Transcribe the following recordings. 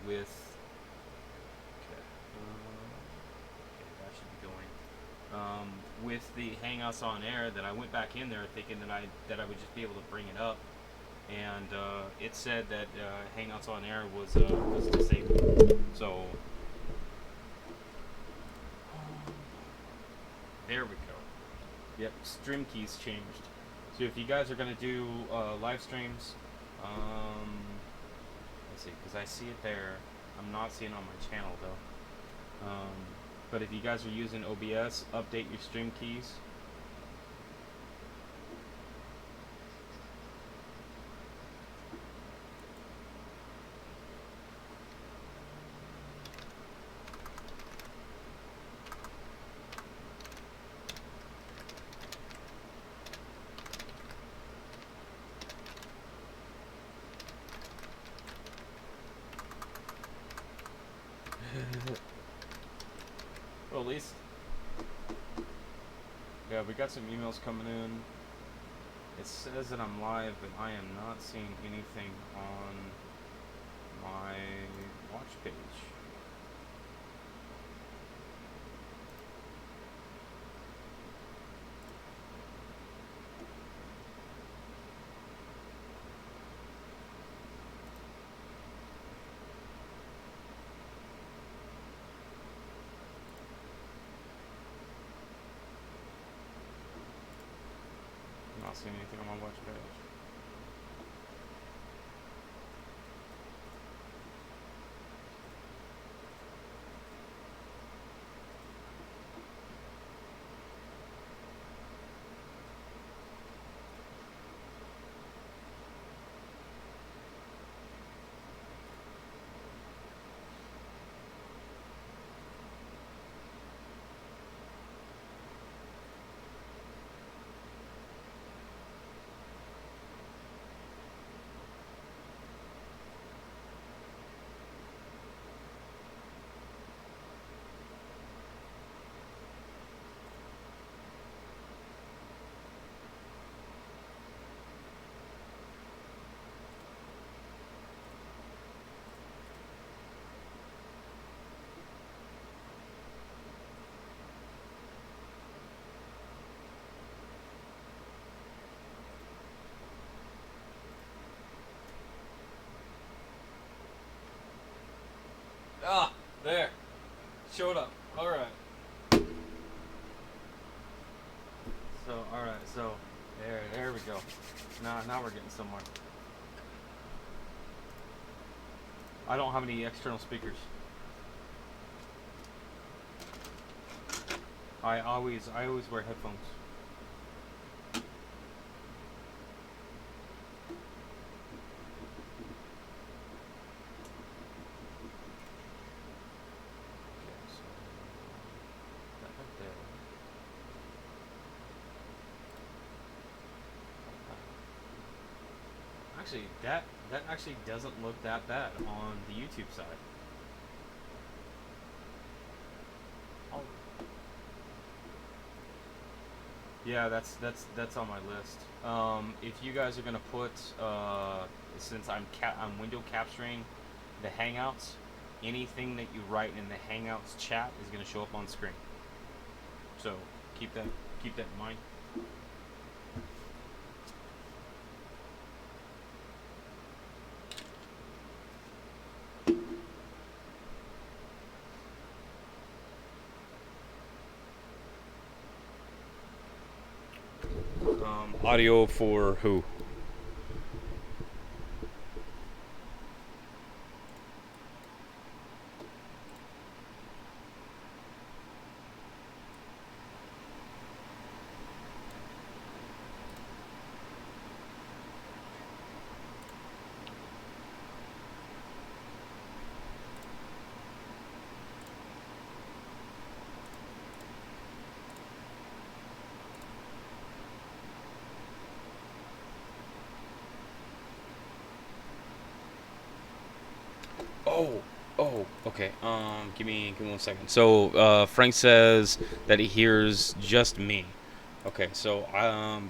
with. Okay, that should be going. With the Hangouts on Air, that I went back in there thinking that I would just be able to bring it up, and it said that Hangouts on Air was disabled. So there we go. Yep, stream keys changed. So if you guys are gonna do live streams, let's see, because I see it there. I'm not seeing it on my channel though. But if you guys are using OBS, update your stream keys. Well, at least, yeah, we got some emails coming in. It says that I'm live, but I am not seeing anything on my watch page. I'm not seeing anything on my watch page. Ah, there. Showed up. Alright. So, alright, so there we go. Now we're getting somewhere. I don't have any external speakers. I always wear headphones. Okay, so that right there. Actually, that actually doesn't look that bad on the YouTube side. Oh. Yeah, that's on my list. If you guys are gonna put, since I'm window capturing the Hangouts, anything that you write in the Hangouts chat is gonna show up on screen. So keep that in mind. Audio for who? Oh, okay. Give me 1 second. So, Frank says that he hears just me. Okay, so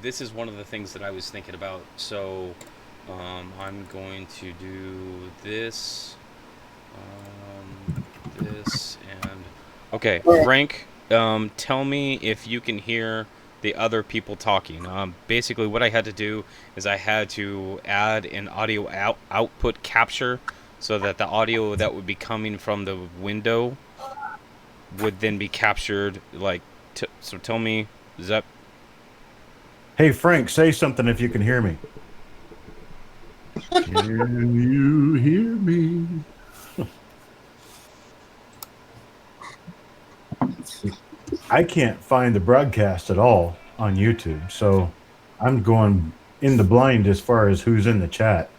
this is one of the things that I was thinking about. So, I'm going to do this. Okay, All right. Frank, tell me if you can hear the other people talking. Basically, what I had to do is I had to add an audio output capture so that the audio that would be coming from the window would then be captured. So tell me, is that Hey, Frank, say something if you can hear me. Can you hear me? I can't find the broadcast at all on YouTube, so I'm going in the blind as far as who's in the chat.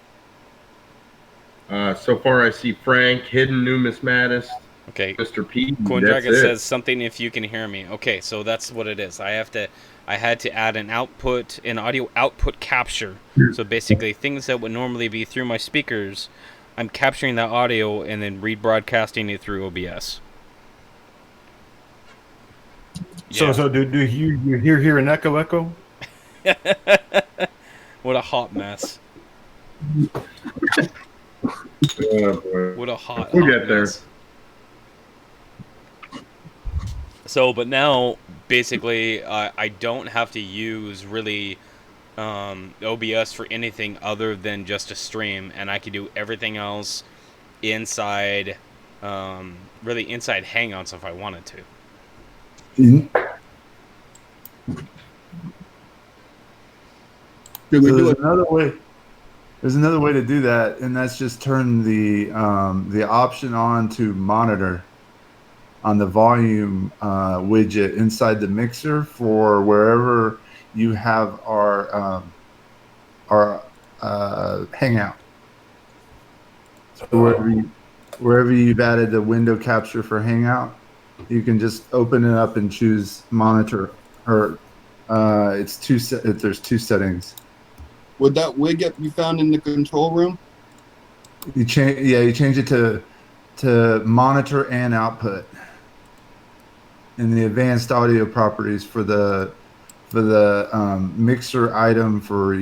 So far, I see Frank, Hidden Numismatist, okay? Mr. P. Coin That's Dragon it. says something if you can hear me. Okay, so that's what it is. I had to add an audio output capture. So basically, things that would normally be through my speakers, I'm capturing that audio and then rebroadcasting it through OBS. Yeah. So do you hear an echo? What a hot mess. Oh, boy. What a hot, We'll hot get there. mess. So, but now, basically, I don't have to use really OBS for anything other than just a stream, and I can do everything else inside, really inside Hangouts if I wanted to. Did we do There's it? another way. There's another way to do that, and that's just turn the option on to monitor on the volume widget inside the mixer for wherever you have our Hangout. So wherever you've added the window capture for Hangout, you can just open it up and choose monitor. Or there's two settings. Would that widget be found in the control room? You change it to monitor and output in the advanced audio properties for the mixer item for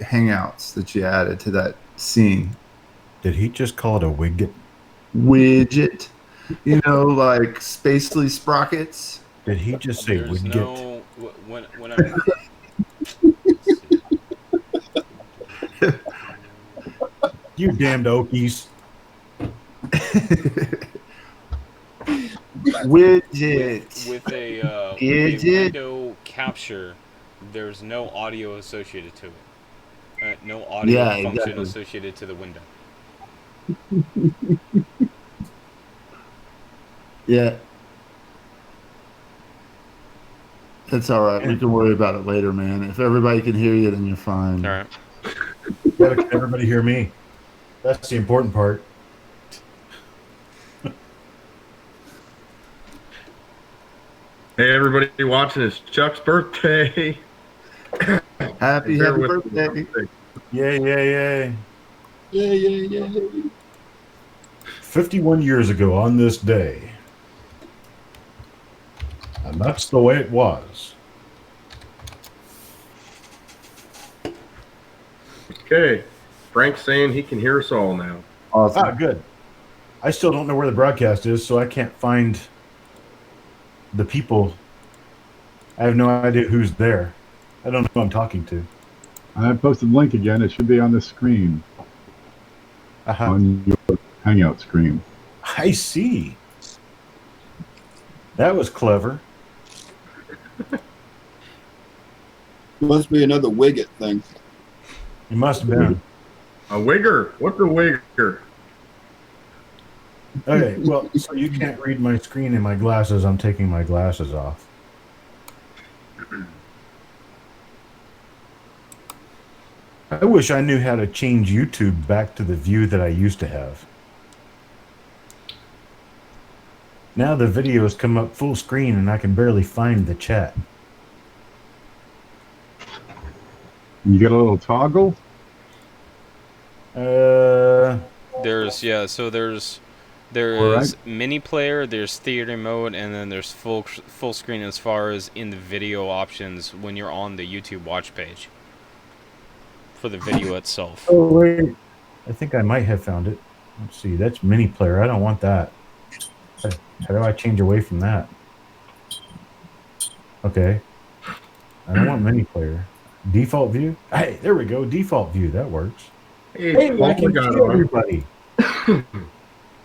Hangouts that you added to that scene. Did he just call it a widget? Widget, like Spacely Sprockets. Did he just say There's widget? no when I'm You damned Okies. Widget. with a Widget. window capture, there's no audio associated to it. No audio Yeah, function exactly. associated to the window. Yeah. That's all right. We can worry about it later, man. If everybody can hear you, then you're fine. All right. Yeah, can everybody hear me? That's the important part. Hey, everybody watching, it's Chuck's birthday. Happy Bear with birthday. me. Yay, yay, yay. Yeah. 51 years ago on this day. And that's the way it was. Okay. Frank's saying he can hear us all now. Awesome. Ah, good. I still don't know where the broadcast is, so I can't find the people. I have no idea who's there. I don't know who I'm talking to. I posted the link again. It should be on the screen, Aha. on your Hangout screen. I see. That was clever. Must be another widget thing. It must have been. A wigger. What's a wigger? Okay, well, so you can't read my screen in my glasses. I'm taking my glasses off. I wish I knew how to change YouTube back to the view that I used to have. Now the videos come up full screen and I can barely find the chat. You get a little toggle. There's mini player, there's theater mode, and then there's full screen as far as in the video options when you're on the YouTube watch page for the video itself. Oh wait, I think I might have found it. Let's see, that's mini player. I don't want that. How do I change away from that? Okay. I don't want mini player. Default view? Hey, there we go. Default view. That works. Hey, Hey, I Paula can got see on. everybody.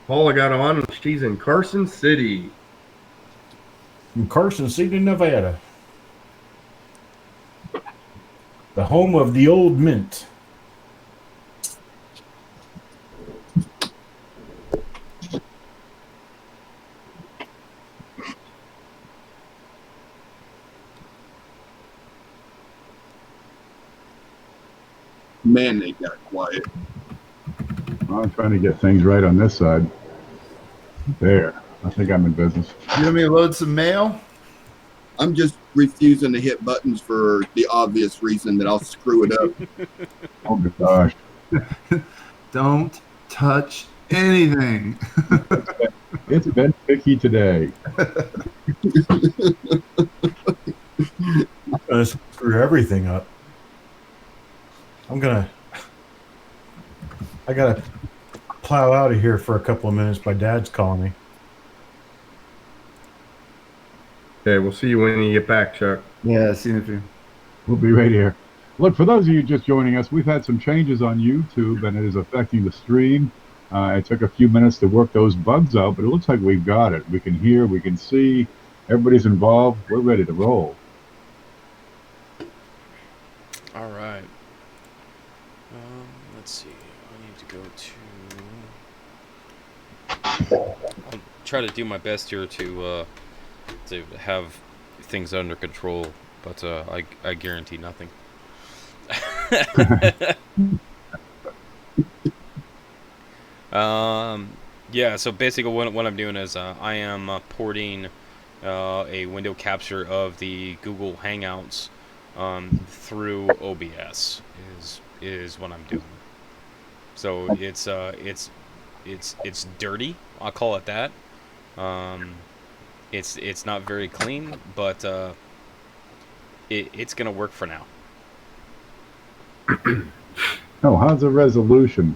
Paula got on. She's in Carson City. From Carson City, Nevada. The home of the old mint. Man, they got quiet. I'm trying to get things right on this side. There. I think I'm in business. You want me to load some mail? I'm just refusing to hit buttons for the obvious reason that I'll screw it up. Oh my gosh. Don't touch anything. It's been picky today. I'm gonna screw everything up. I gotta plow out of here for a couple of minutes. My dad's calling me. Okay, we'll see you when you get back, Chuck. Yeah, see if you. We'll be right here. Look, for those of you just joining us, we've had some changes on YouTube, and it is affecting the stream. It took a few minutes to work those bugs out, but it looks like we've got it. We can hear, we can see, everybody's involved. We're ready to roll. All right. Let's see. I need to go to. I'll try to do my best here to have things under control, but I guarantee nothing. Yeah. So basically, what I'm doing is I am porting a window capture of the Google Hangouts through OBS is what I'm doing. So it's dirty. I'll call it that. It's not very clean, but it's gonna work for now. Oh, how's the resolution?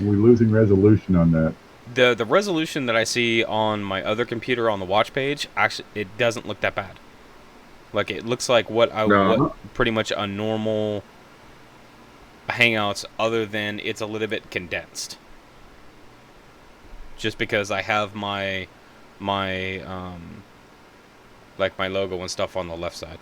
Are we losing resolution on that? The resolution that I see on my other computer on the watch page, actually, it doesn't look that bad. Like, it looks like what pretty much a normal Hangouts, other than it's a little bit condensed. Just because I have my like my logo and stuff on the left side.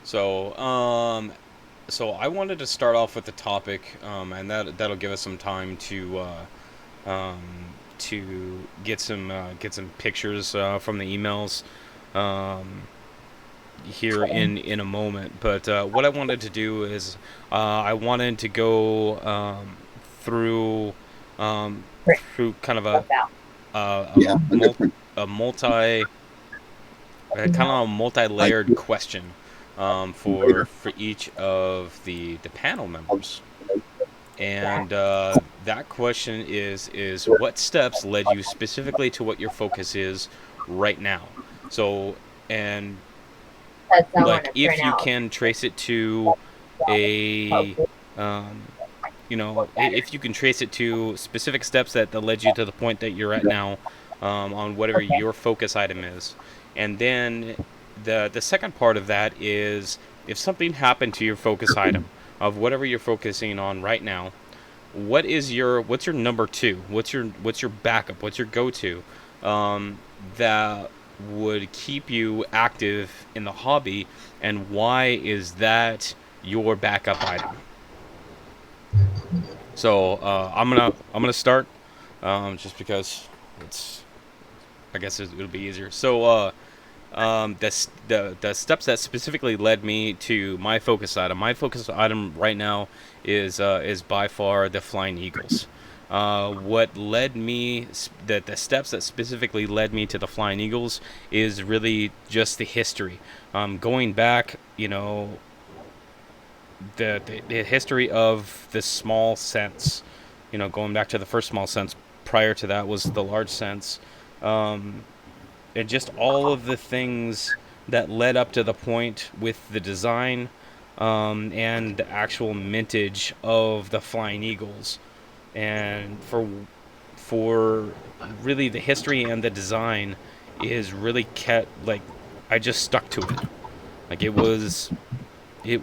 So I wanted to start off with the topic, and that'll give us some time to get some pictures from the emails here in a moment. But what I wanted to do is I wanted to go through kind of a multi-layered question for each of the panel members. And that question is what steps led you specifically to what your focus is right now? So, and like, if you can trace it to a if you can trace it to specific steps that led you to the point that you're at now, on whatever your focus item is. And then the second part of that is, if something happened to your focus item of whatever you're focusing on right now, what's your number two? What's your backup? What's your go-to that would keep you active in the hobby, and why is that your backup item? So I'm gonna start, just because I guess it'll be easier. So the steps that specifically led me to my focus item. My focus item right now is by far the Flying Eagles. What led me, the steps that specifically led me to the Flying Eagles is really just the history. Going back, the history of the small sense, going back to the first small sense. Prior to that was the large sense. And just all of the things that led up to the point with the design, and the actual mintage of the Flying Eagles, and for really the history and the design is really kept like I just stuck to it. Like it was the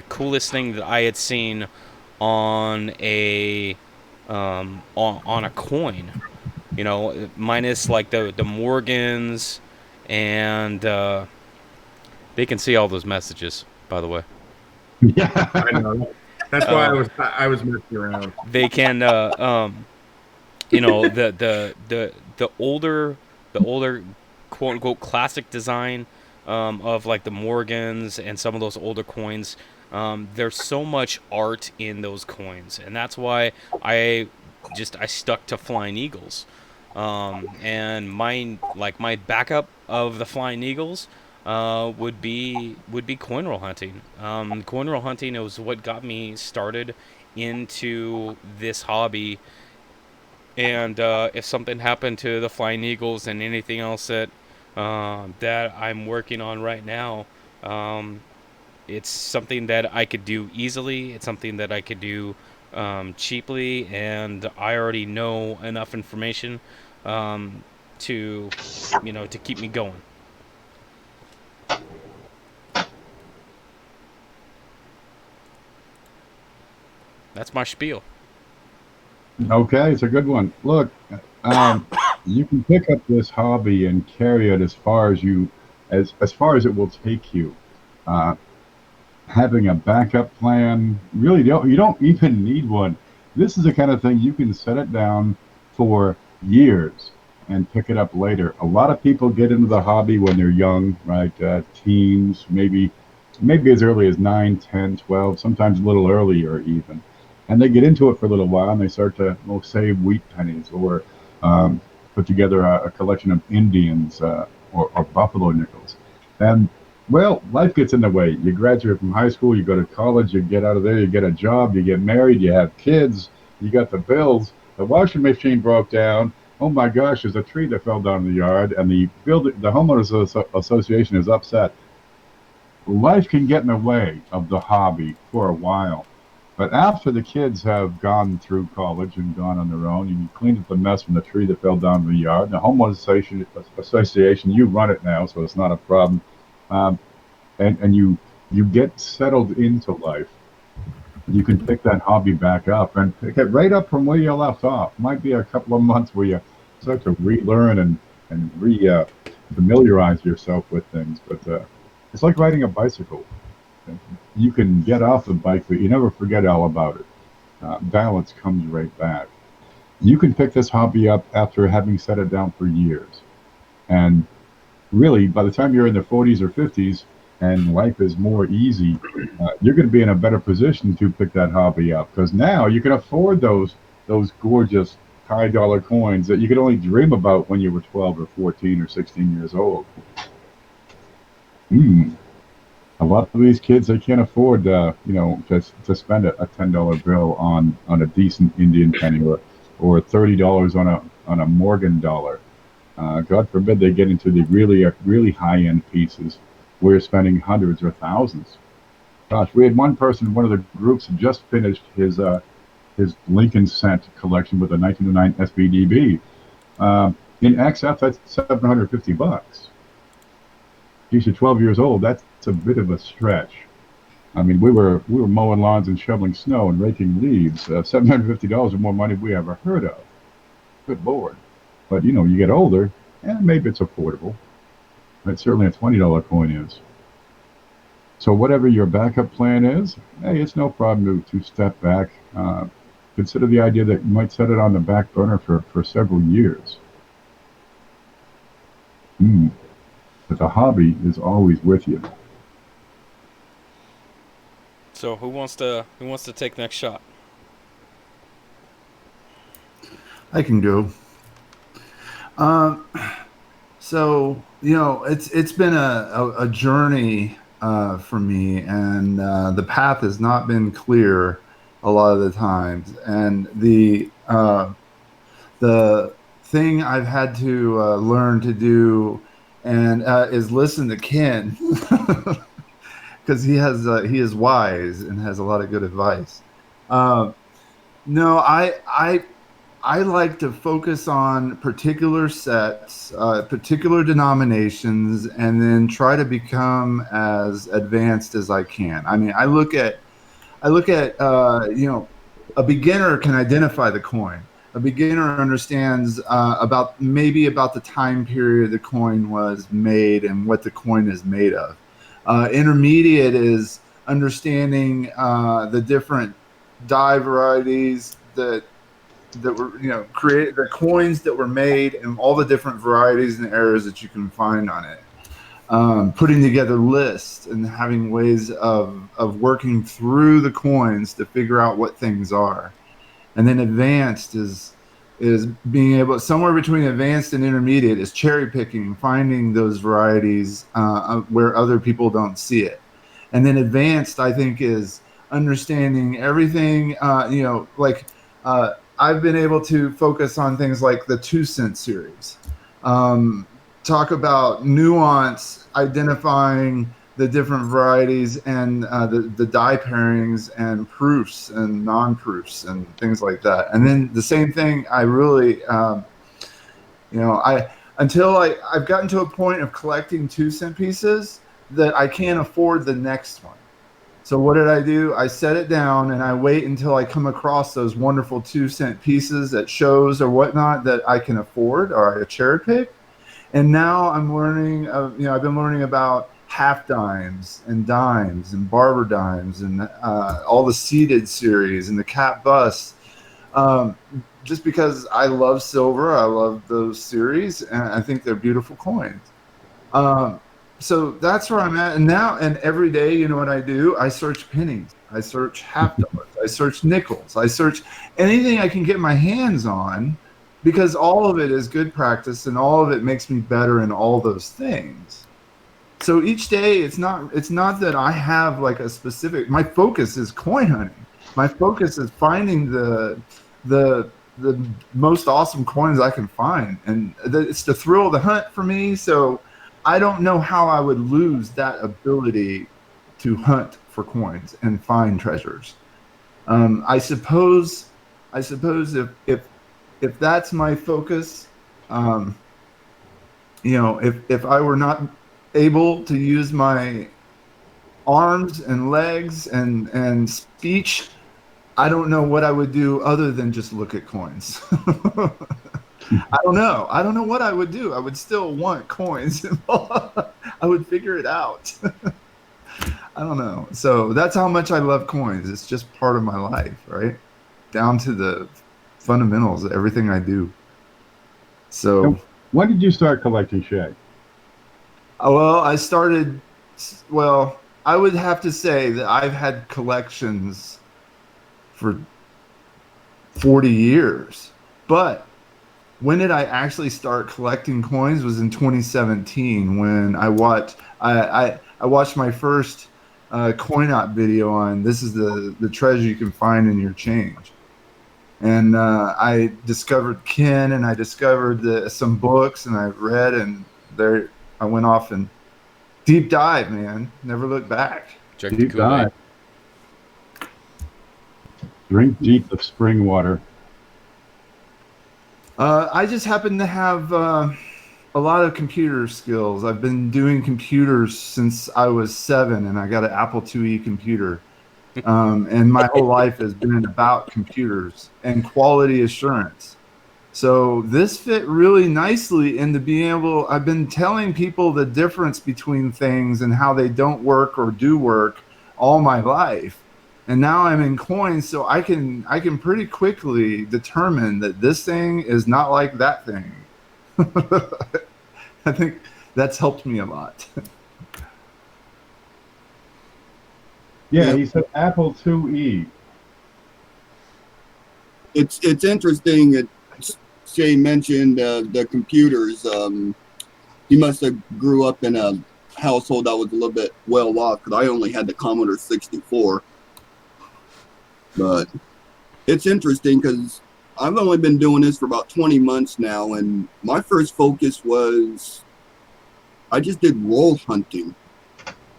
coolest thing that I had seen on a on a coin. Minus like the Morgans, and they can see all those messages, by the way. Yeah. I know. That's why I was messing around. They can the older quote unquote classic design of like the Morgans and some of those older coins. There's so much art in those coins, and that's why I stuck to Flying Eagles. And my backup of the Flying Eagles would be coin roll hunting. Coin roll hunting was what got me started into this hobby. And if something happened to the Flying Eagles and anything else that I'm working on right now, it's something that I could do easily. It's something that I could do cheaply, and I already know enough information to to keep me going. That's my spiel. Okay, it's a good one. Look, um, you can pick up this hobby and carry it as far as as far as it will take you. Uh, Having a backup plan, really, you don't even need one. This is the kind of thing you can set it down for years and pick it up later. A lot of people get into the hobby when they're young, right? Teens, maybe as early as 9, 10, 12, sometimes a little earlier even. And they get into it for a little while and they start to save wheat pennies, or put together a collection of Indians, or buffalo nickels. And well, life gets in the way. You graduate from high school, you go to college, you get out of there, you get a job, you get married, you have kids, you got the bills. The washing machine broke down. Oh my gosh, there's a tree that fell down in the yard, and the homeowners association is upset. Life can get in the way of the hobby for a while. But after the kids have gone through college and gone on their own, you cleaned up the mess from the tree that fell down in the yard. The homeowners association, you run it now, so it's not a problem. Um, and you get settled into life. You can pick that hobby back up and pick it right up from where you left off. Might be a couple of months where you start to relearn and familiarize yourself with things, but it's like riding a bicycle. You can get off the bike, but you never forget all about it. Balance comes right back. You can pick this hobby up after having set it down for years, and really, by the time you're in the 40s or 50s and life is more easy, you're going to be in a better position to pick that hobby up, because now you can afford those gorgeous high dollar coins that you could only dream about when you were 12 or 14 or 16 years old. A lot of these kids, they can't afford to spend a $10 bill on a decent Indian penny, or $30 on a Morgan dollar. God forbid they get into the really high-end pieces where you're spending hundreds or thousands. Gosh, we had one person in one of the groups who just finished his Lincoln Cent collection with a 1909 SBDB. In XF, that's $750. Geez, you're 12 years old. That's a bit of a stretch. I mean, we were mowing lawns and shoveling snow and raking leaves. $750 is more money we ever heard of. Good Lord. But, you get older, and maybe it's affordable. But certainly a $20 coin is. So whatever your backup plan is, hey, it's no problem to step back. Consider the idea that you might set it on the back burner for several years. But the hobby is always with you. So who wants to take the next shot? I can go. So it's been a journey for me, and the path has not been clear a lot of the times, and the thing I've had to learn to do and is listen to Ken. because he is wise and has a lot of good advice. No, I like to focus on particular sets, particular denominations, and then try to become as advanced as I can. I mean, I look at a beginner can identify the coin. A beginner understands about the time period the coin was made and what the coin is made of. Intermediate is understanding the different die varieties that were created, the coins that were made, and all the different varieties and errors that you can find on it. Putting together lists and having ways of working through the coins to figure out what things are. And then advanced is being able, somewhere between advanced and intermediate is cherry picking, finding those varieties where other people don't see it. And then advanced, I think, is understanding everything, I've been able to focus on things like the 2 cent series. Talk about nuance, identifying the different varieties and the die pairings and proofs and non-proofs and things like that. And then the same thing, I really, I've gotten to a point of collecting 2 cent pieces that I can't afford the next one. So what did I do? I set it down and I wait until I come across those wonderful 2 cent pieces at shows or whatnot that I can afford or I cherry pick. And now I'm learning, I've been learning about half dimes and barber dimes and all the seeded series and the cap busts. Just because I love silver, I love those series, and I think they're beautiful coins. So that's where I'm at. And now, and every day, you know what I do? I search pennies. I search half dollars. I search nickels. I search anything I can get my hands on, because all of it is good practice and all of it makes me better in all those things. So each day, it's not that I have like a specific, my focus is coin hunting. My focus is finding the most awesome coins I can find. And it's the thrill of the hunt for me. So I don't know how I would lose that ability to hunt for coins and find treasures. I suppose if that's my focus, if I were not able to use my arms and legs and speech, I don't know what I would do other than just look at coins. I don't know what I would do. I would still want coins. I would figure it out. I don't know. So that's how much I love coins. It's just part of my life, right? Down to the fundamentals of everything I do. So when did you start collecting, Shay? Well, I would have to say that I've had collections for 40 years. But when did I actually start collecting coins was in 2017 when I watched my first coin-op video on this is the treasure you can find in your change. And I discovered Ken, and I discovered some books, and I read, and there I went off and deep dive, man. Never looked back. Check the Deep Kool-Aid. dive. Drink deep of spring water. I just happen to have a lot of computer skills. I've been doing computers since I was 7, and I got an Apple IIe computer. And my whole life has been about computers and quality assurance. So this fit really nicely into being able, I've been telling people the difference between things and how they don't work or do work all my life. And now I'm in coins, so I can pretty quickly determine that this thing is not like that thing. I think that's helped me a lot. Yeah, he said Apple IIe. It's interesting that Shay mentioned the computers. He must have grew up in a household that was a little bit well off, because I only had the Commodore 64. But it's interesting because I've only been doing this for about 20 months now, and my first focus was I just did roll hunting.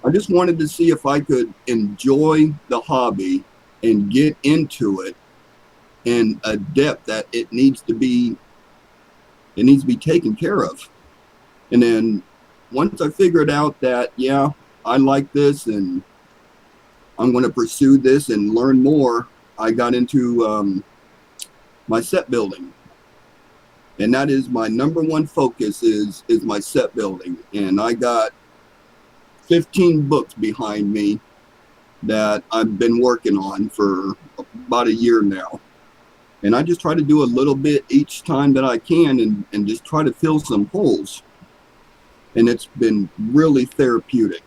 I just wanted to see if I could enjoy the hobby and get into it in a depth that it needs to be taken care of. And then once I figured out that, yeah, I like this and I'm going to pursue this and learn more, I got into my set building. And that is my number one focus is my set building. And I got 15 books behind me that I've been working on for about a year now. And I just try to do a little bit each time that I can and just try to fill some holes. And it's been really therapeutic.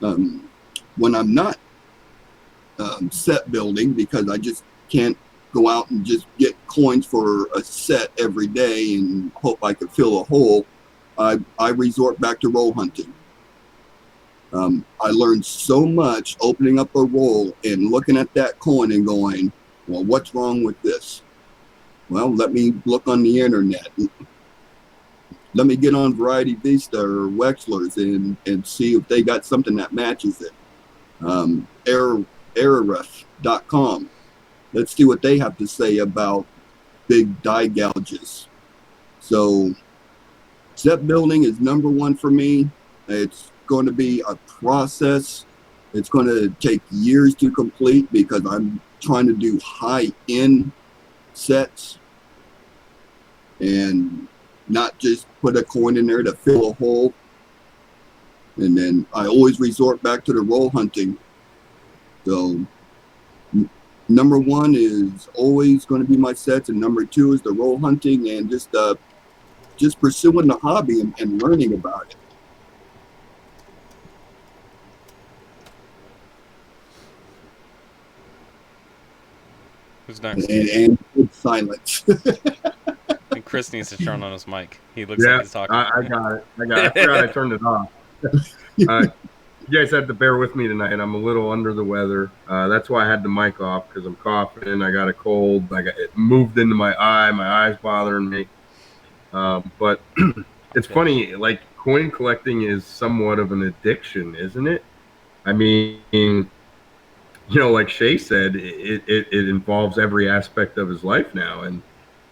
When I'm not set building, because I just can't go out and just get coins for a set every day and hope I could fill a hole, I resort back to roll hunting. I learned so much opening up a roll and looking at that coin and going, well, what's wrong with this? Well, let me look on the internet. Let me get on Variety Vista or Wexler's and see if they got something that matches it. Erroref.com. Let's see what they have to say about big die gouges. So set building is number one for me. It's going to be a process. It's going to take years to complete because I'm trying to do high-end sets and not just put a coin in there to fill a hole. And then I always resort back to the roll hunting. So number one is always going to be my sets, and number two is the roll hunting and just pursuing the hobby and learning about it. Who's next? And good silence. And Chris needs to turn on his mic. He looks like he's talking. I got it. I forgot I turned it off. You guys have to bear with me tonight. I'm a little under the weather. That's why I had the mic off, because I'm coughing. I got a cold. It moved into my eye. My eye's bothering me. But it's funny. Like, coin collecting is somewhat of an addiction, isn't it? I mean, like Shay said, it involves every aspect of his life now. And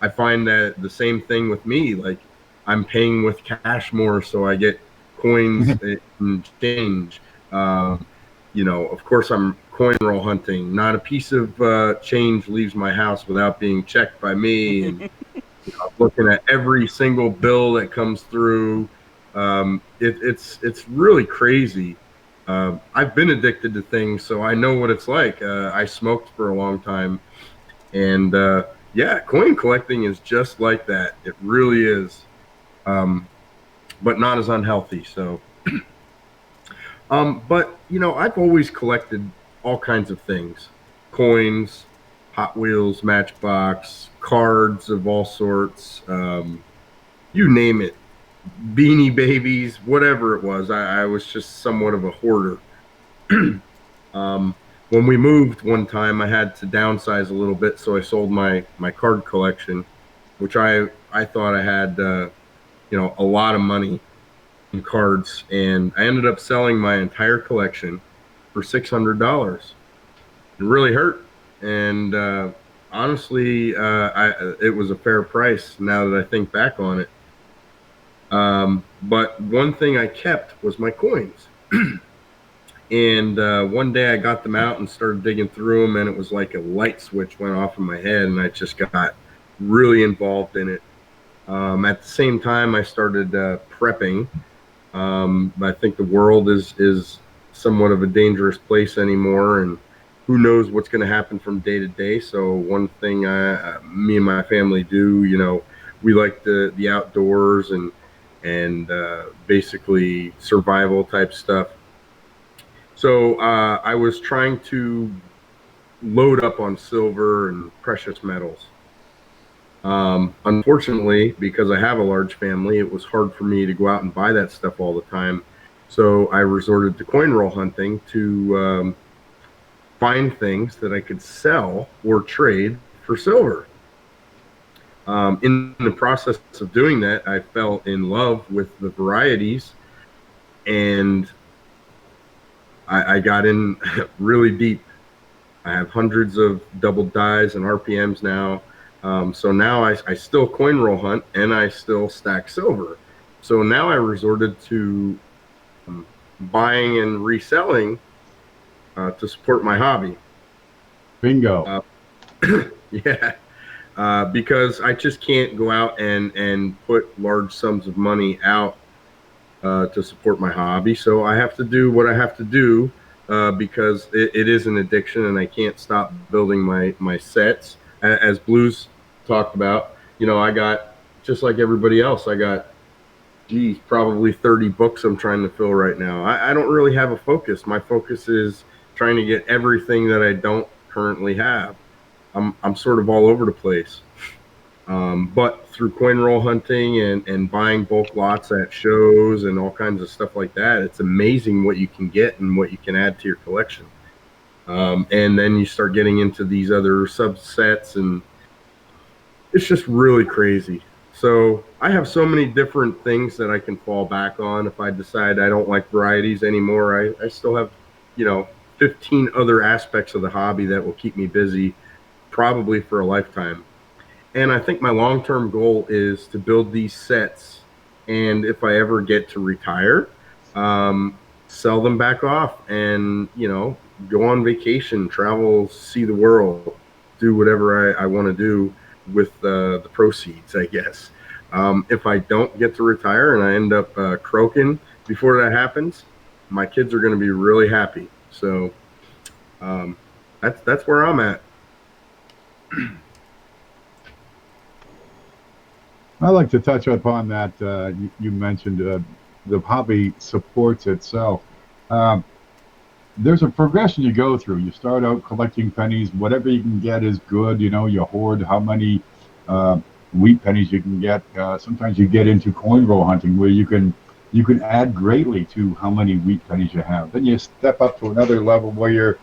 I find that the same thing with me. Like, I'm paying with cash more, so I get coins and change. Of course, I'm coin roll hunting. Not a piece of change leaves my house without being checked by me. And I'm looking at every single bill that comes through. It's really crazy. I've been addicted to things, so I know what it's like. I smoked for a long time, and coin collecting is just like that. It really is, but not as unhealthy. So, but I've always collected all kinds of things: coins, Hot Wheels, Matchbox, cards of all sorts, you name it. Beanie Babies, whatever it was. I was just somewhat of a hoarder. When we moved one time, I had to downsize a little bit, so I sold my card collection, which I thought I had a lot of money in cards, and I ended up selling my entire collection for $600. It really hurt, and honestly, it was a fair price now that I think back on it. But one thing I kept was my coins. And one day I got them out and started digging through them, and it was like a light switch went off in my head, and I just got really involved in it. At the same time, I started prepping. I think the world is somewhat of a dangerous place anymore, and who knows what's going to happen from day to day. So one thing me and my family do, we like the outdoors and basically survival type stuff. So I was trying to load up on silver and precious metals. Unfortunately, because I have a large family, it was hard for me to go out and buy that stuff all the time. So I resorted to coin roll hunting to find things that I could sell or trade for silver. In the process of doing that, I fell in love with the varieties, and I got in really deep. I have hundreds of double dies and RPMs now. So now I still coin roll hunt and I still stack silver. So now I resorted to buying and reselling to support my hobby. Bingo. Yeah, because I just can't go out and put large sums of money out to support my hobby. So I have to do what I have to do because it is an addiction, and I can't stop building my sets. As Blues talked about, you know, I got, just like everybody else, I got, geez, probably 30 books I'm trying to fill right now. I don't really have a focus. My focus is trying to get everything that I don't currently have. I'm sort of all over the place. But through coin roll hunting and buying bulk lots at shows and all kinds of stuff like that, it's amazing what you can get and what you can add to your collection. And then you start getting into these other subsets, and it's just really crazy. So I have so many different things that I can fall back on. If I decide I don't like varieties anymore, I still have, 15 other aspects of the hobby that will keep me busy probably for a lifetime. And I think my long-term goal is to build these sets, and if I ever get to retire, sell them back off and, go on vacation, travel, see the world, do whatever I want to do with the proceeds, I guess. If I don't get to retire and I end up croaking before that happens, my kids are going to be really happy. So that's where I'm at. I'd like to touch upon that. You mentioned the hobby supports itself. There's a progression you go through. You start out collecting pennies. Whatever you can get is good. You hoard how many wheat pennies you can get. Sometimes you get into coin roll hunting where you can add greatly to how many wheat pennies you have. Then you step up to another level where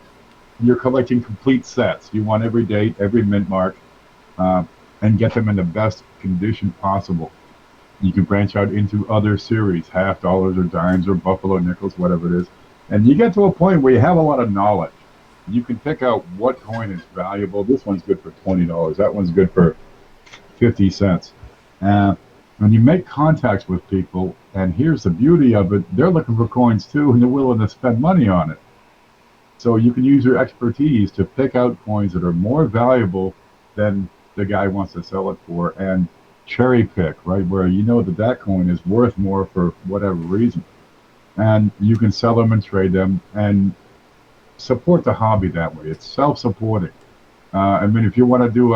you're collecting complete sets. You want every date, every mint mark, and get them in the best condition possible. You can branch out into other series, half dollars or dimes or buffalo nickels, whatever it is. And you get to a point where you have a lot of knowledge. You can pick out what coin is valuable. This one's good for $20. That one's good for 50 cents. When you make contacts with people, and here's the beauty of it, they're looking for coins too, and they're willing to spend money on it. So you can use your expertise to pick out coins that are more valuable than the guy wants to sell it for, and cherry pick, right, where that coin is worth more for whatever reason. And you can sell them and trade them and support the hobby that way. It's self-supporting. If you want to do,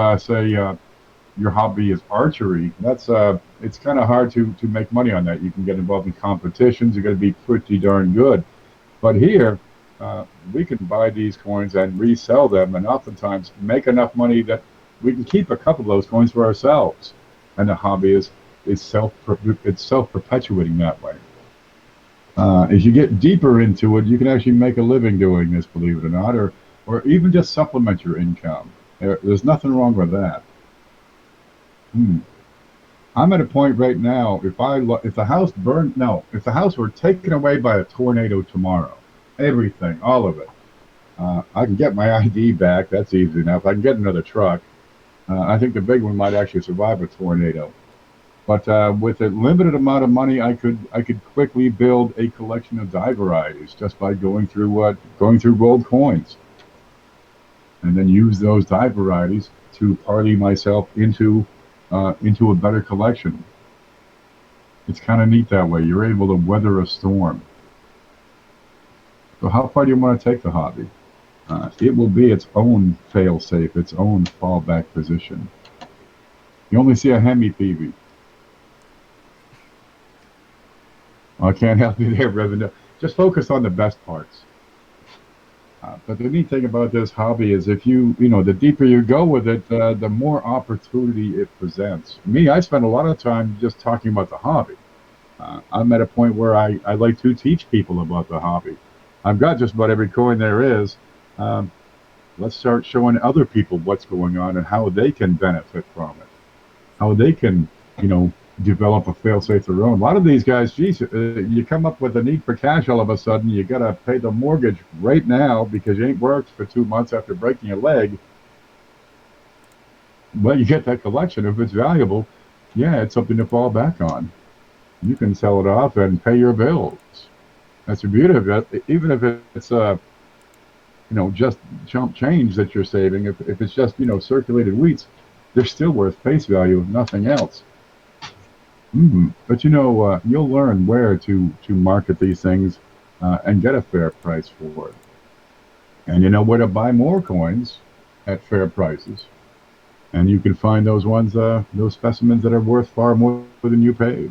your hobby is archery, that's it's kind of hard to make money on that. You can get involved in competitions. You're going to be pretty darn good. But here, we can buy these coins and resell them, and oftentimes make enough money that we can keep a couple of those coins for ourselves. And the hobby is self-perpetuating that way. As you get deeper into it, you can actually make a living doing this, believe it or not, or even just supplement your income. There's nothing wrong with that. I'm at a point right now, if the house were taken away by a tornado tomorrow, everything, all of it, I can get my ID back. That's easy enough. I can get another truck. I think the big one might actually survive a tornado. But with a limited amount of money, I could quickly build a collection of die varieties just by going through gold coins, and then use those die varieties to party myself into a better collection. It's kind of neat that way. You're able to weather a storm. So how far do you want to take the hobby? It will be its own fail-safe, its own fallback position. You only see a Hemi-PV. I can't help you there, Reverend. Just focus on the best parts. But the neat thing about this hobby is the deeper you go with it, the more opportunity it presents. Me, I spend a lot of time just talking about the hobby. I'm at a point where I like to teach people about the hobby. I've got just about every coin there is. Let's start showing other people what's going on and how they can benefit from it. How they can, develop a fail-safe of their own. A lot of these guys, geez, you come up with a need for cash all of a sudden. You got to pay the mortgage right now because you ain't worked for 2 months after breaking your leg. Well, you get that collection. If it's valuable, yeah, it's something to fall back on. You can sell it off and pay your bills. That's the beauty of it. Even if it's just chump change that you're saving, if it's just circulated wheats, they're still worth face value, nothing else. But you'll learn where to market these things and get a fair price for it, and you know where to buy more coins at fair prices. And you can find those ones, those specimens that are worth far more than you paid.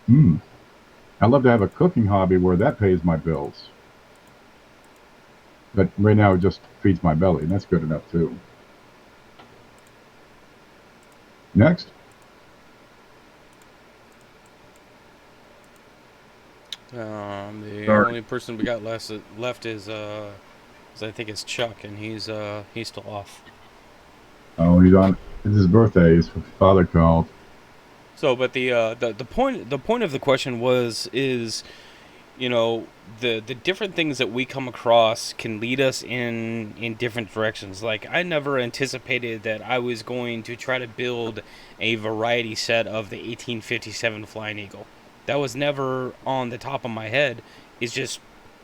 I'd love to have a cooking hobby where that pays my bills. But right now it just feeds my belly, and that's good enough too. Next. The Sorry. only person we got left is I think it's Chuck, and he's still off. Oh, he's on. It's his birthday. His father called. So, but the point of the question is the different things that we come across can lead us in different directions. Like, I never anticipated that I was going to try to build a variety set of the 1857 Flying Eagle. That was never on the top of my head. It's just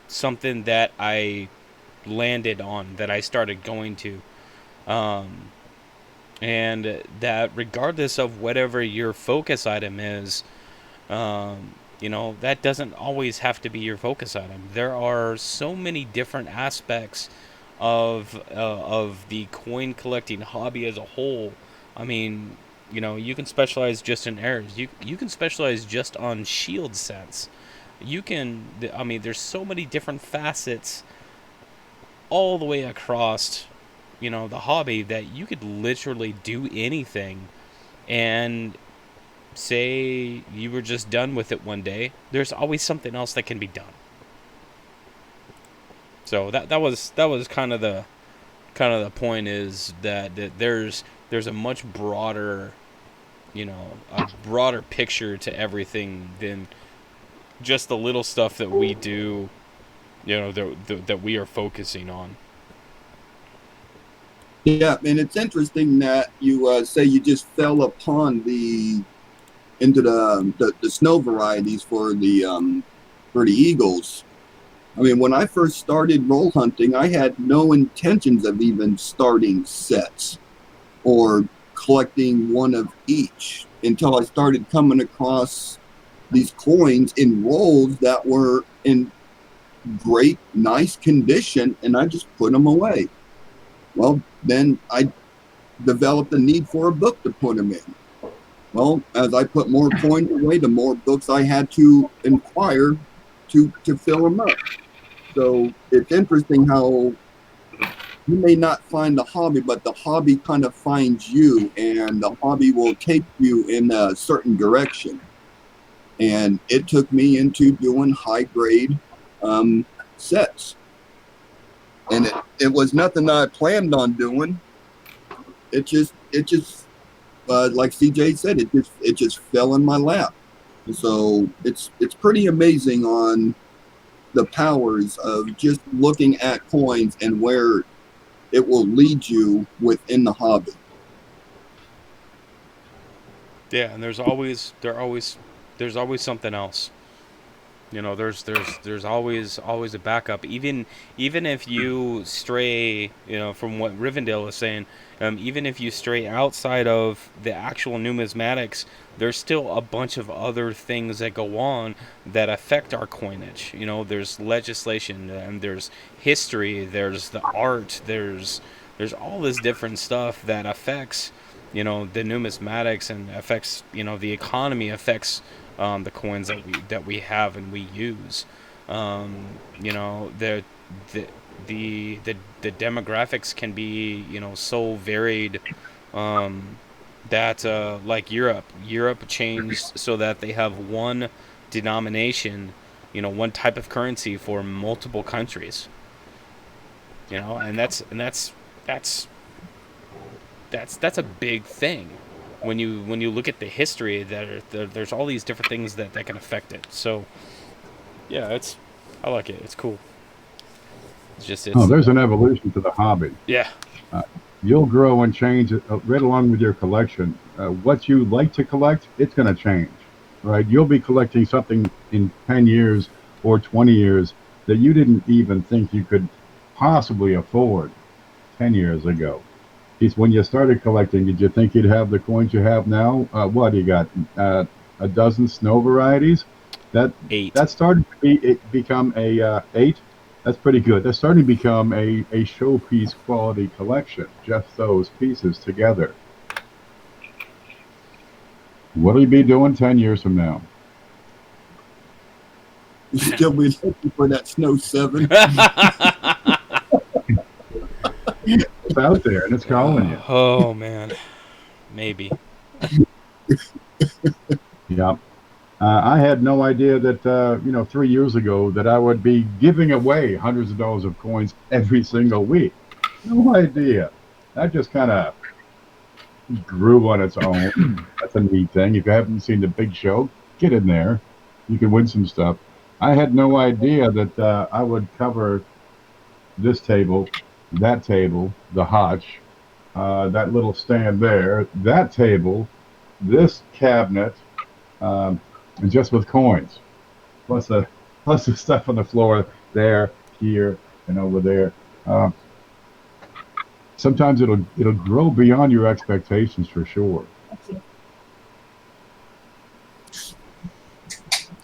something that I landed on, that I started going to. And that regardless of whatever your focus item is, that doesn't always have to be your focus item. There are so many different aspects of the coin collecting hobby as a whole. I mean, you can specialize just in errors. You can specialize just on shield sets. There's so many different facets all the way across, the hobby, that you could literally do anything. And say you were just done with it one day, there's always something else that can be done. So that was kind of the point, is that there's a much broader, a broader picture to everything than just the little stuff that we do, that we are focusing on. Yeah, and it's interesting that you say you just fell upon into the snow varieties for the eagles. I mean, when I first started roll hunting, I had no intentions of even starting sets or collecting one of each until I started coming across these coins in rolls that were in great, nice condition, and I just put them away. Well, then I developed a need for a book to put them in. Well, as I put more coins away, the more books I had to inquire to fill them up. So it's interesting how you may not find the hobby, but the hobby kind of finds you, and the hobby will take you in a certain direction. And it took me into doing high grade sets. And it was nothing I planned on doing. It just like CJ said, it just fell in my lap. So it's pretty amazing on the powers of just looking at coins and where it will lead you within the hobby. Yeah, and there's always something else. There's always a backup. Even if you stray, from what Rivendell is saying, even if you stray outside of the actual numismatics, there's still a bunch of other things that go on that affect our coinage. There's legislation, and there's history, there's the art, there's all this different stuff that affects, the numismatics, and affects, the economy, affects the coins that we have and we use. The demographics can be, so varied, that like Europe changed so that they have one denomination, one type of currency for multiple countries. And that's a big thing. when you look at the history, there's all these different things that can affect it. So yeah, I like it. It's cool. It's there's an evolution to the hobby. yeah. You'll grow and change right along with your collection. What you like to collect, it's going to change, right? You'll be collecting something in 10 years or 20 years that you didn't even think you could possibly afford 10 years ago. It's when you started collecting, did you think you'd have the coins you have now? What you got? A dozen snow varieties? 8. That's starting to become a 8. That's pretty good. That's starting to become a showpiece quality collection. Just those pieces together. What'll you be doing 10 years from now? Still be looking for that Snow 7. It's out there and it's calling you. Oh man, maybe. Yeah. I had no idea that 3 years ago that I would be giving away hundreds of dollars of coins every single week. No idea. That just kind of grew on its own. That's a neat thing. If you haven't seen the big show, get in there. You can win some stuff. I had no idea that I would cover this table, that table, the hutch, that little stand there, that table, this cabinet, and just with coins, plus the stuff on the floor there, here, and over there. Sometimes it'll grow beyond your expectations for sure.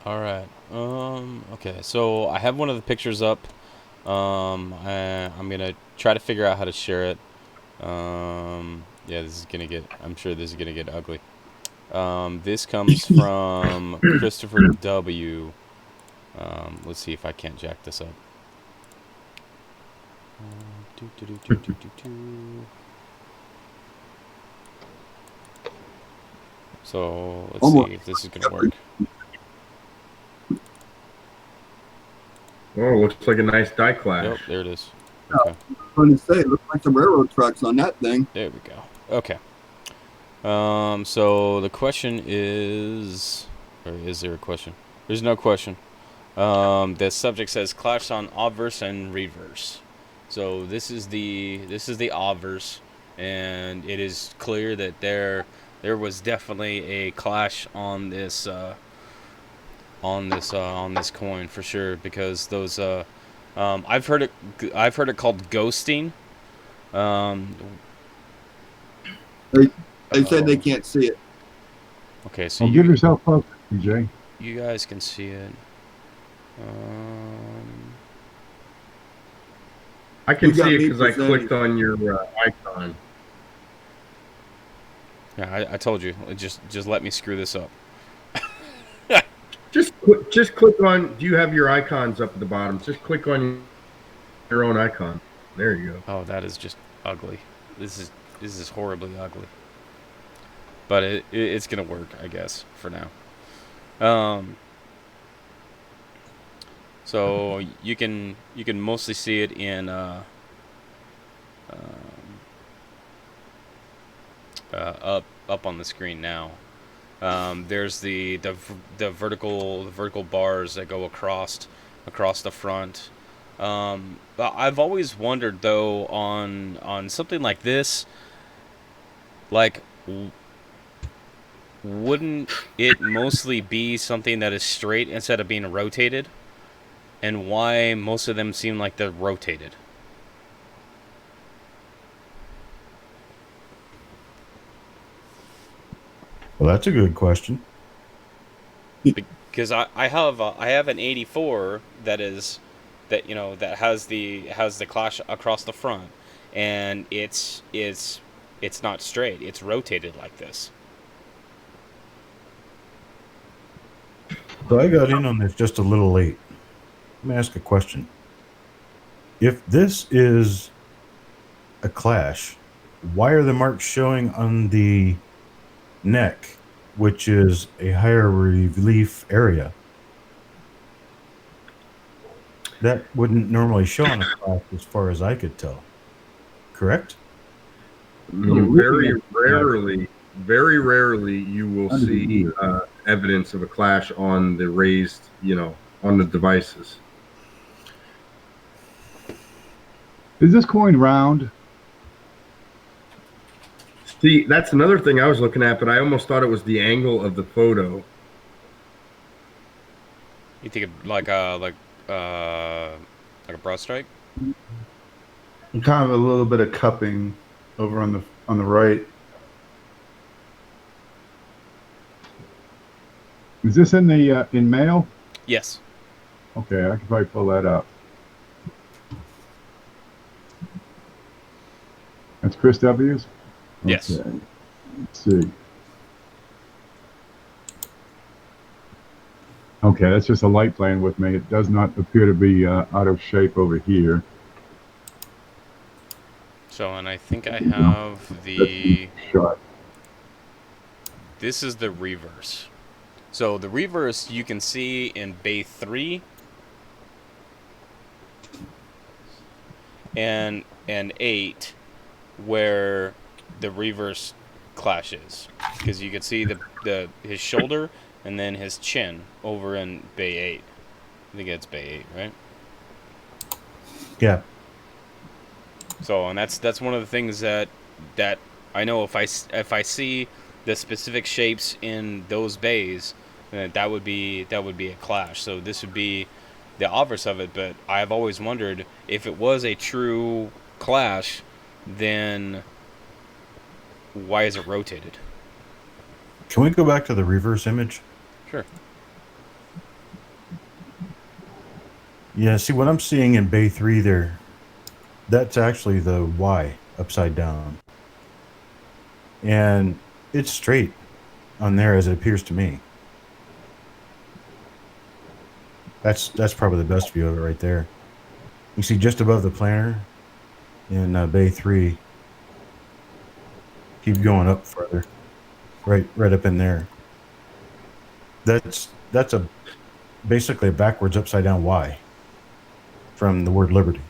All right. Okay. So I have one of the pictures up. I'm gonna try to figure out how to share it. Yeah, I'm sure this is gonna get ugly. This comes from Christopher W. Let's see if I can't jack this up. So let's see if this is gonna work. Oh, looks like a nice die clash. Yep, there it is. Okay. I was going to say, it looks like the railroad tracks on that thing. There we go. Okay. So the question is, or is there a question? There's no question. The subject says clash on obverse and reverse. So this is the obverse, and it is clear that there was definitely a clash on this coin for sure, because those I've heard it called ghosting. They said they can't see it. Okay, so give yourself close, PJ. You guys can see it. I can see it because I clicked on your icon. Yeah, I told you. Just let me screw this up. Just click on. Do you have your icons up at the bottom? Just click on your own icon. There you go. Oh, that is just ugly. This is horribly ugly. But it's gonna work, I guess, for now. So you can mostly see it in up on the screen now. There's the vertical bars that go across the front. But I've always wondered though on something like this, like, wouldn't it mostly be something that is straight instead of being rotated? And why most of them seem like they're rotated? Well, that's a good question. Because I have an 84 that has the clash across the front, and it's not straight. It's rotated like this. So I got in on this just a little late. Let me ask a question. If this is a clash, why are the marks showing on the neck, which is a higher relief area? That wouldn't normally show on a clash as far as I could tell. Correct? Very rarely very rarely you will Under the see ear. evidence of a clash on the raised, on the devices. Is this coin round? See, that's another thing I was looking at, but I almost thought it was the angle of the photo. You think of like a broad strike? And kind of a little bit of cupping over on the right. Is this in the in mail? Yes. Okay, I can probably pull that up. That's Chris W's? Yes. Okay. Let's see. Okay, that's just a light playing with me. It does not appear to be out of shape over here. So, and I think I have the... Shot. This is the reverse. So the reverse you can see in bay 3 and 8 where the reverse clashes, because you can see his shoulder and then his chin over in bay 8. I think it's bay 8, right? Yeah. So, and that's one of the things that I know if I see the specific shapes in those bays, that would be a clash. So this would be the obverse of it. But I've always wondered if it was a true clash, then why is it rotated? Can we go back to the reverse image? Sure. Yeah, see what I'm seeing in bay 3 there, that's actually the Y upside down. And it's straight on there as it appears to me. That's probably the best view of it right there. You see just above the planter in bay 3. Keep going up further. Right up in there. That's basically a backwards upside down Y from the word liberty.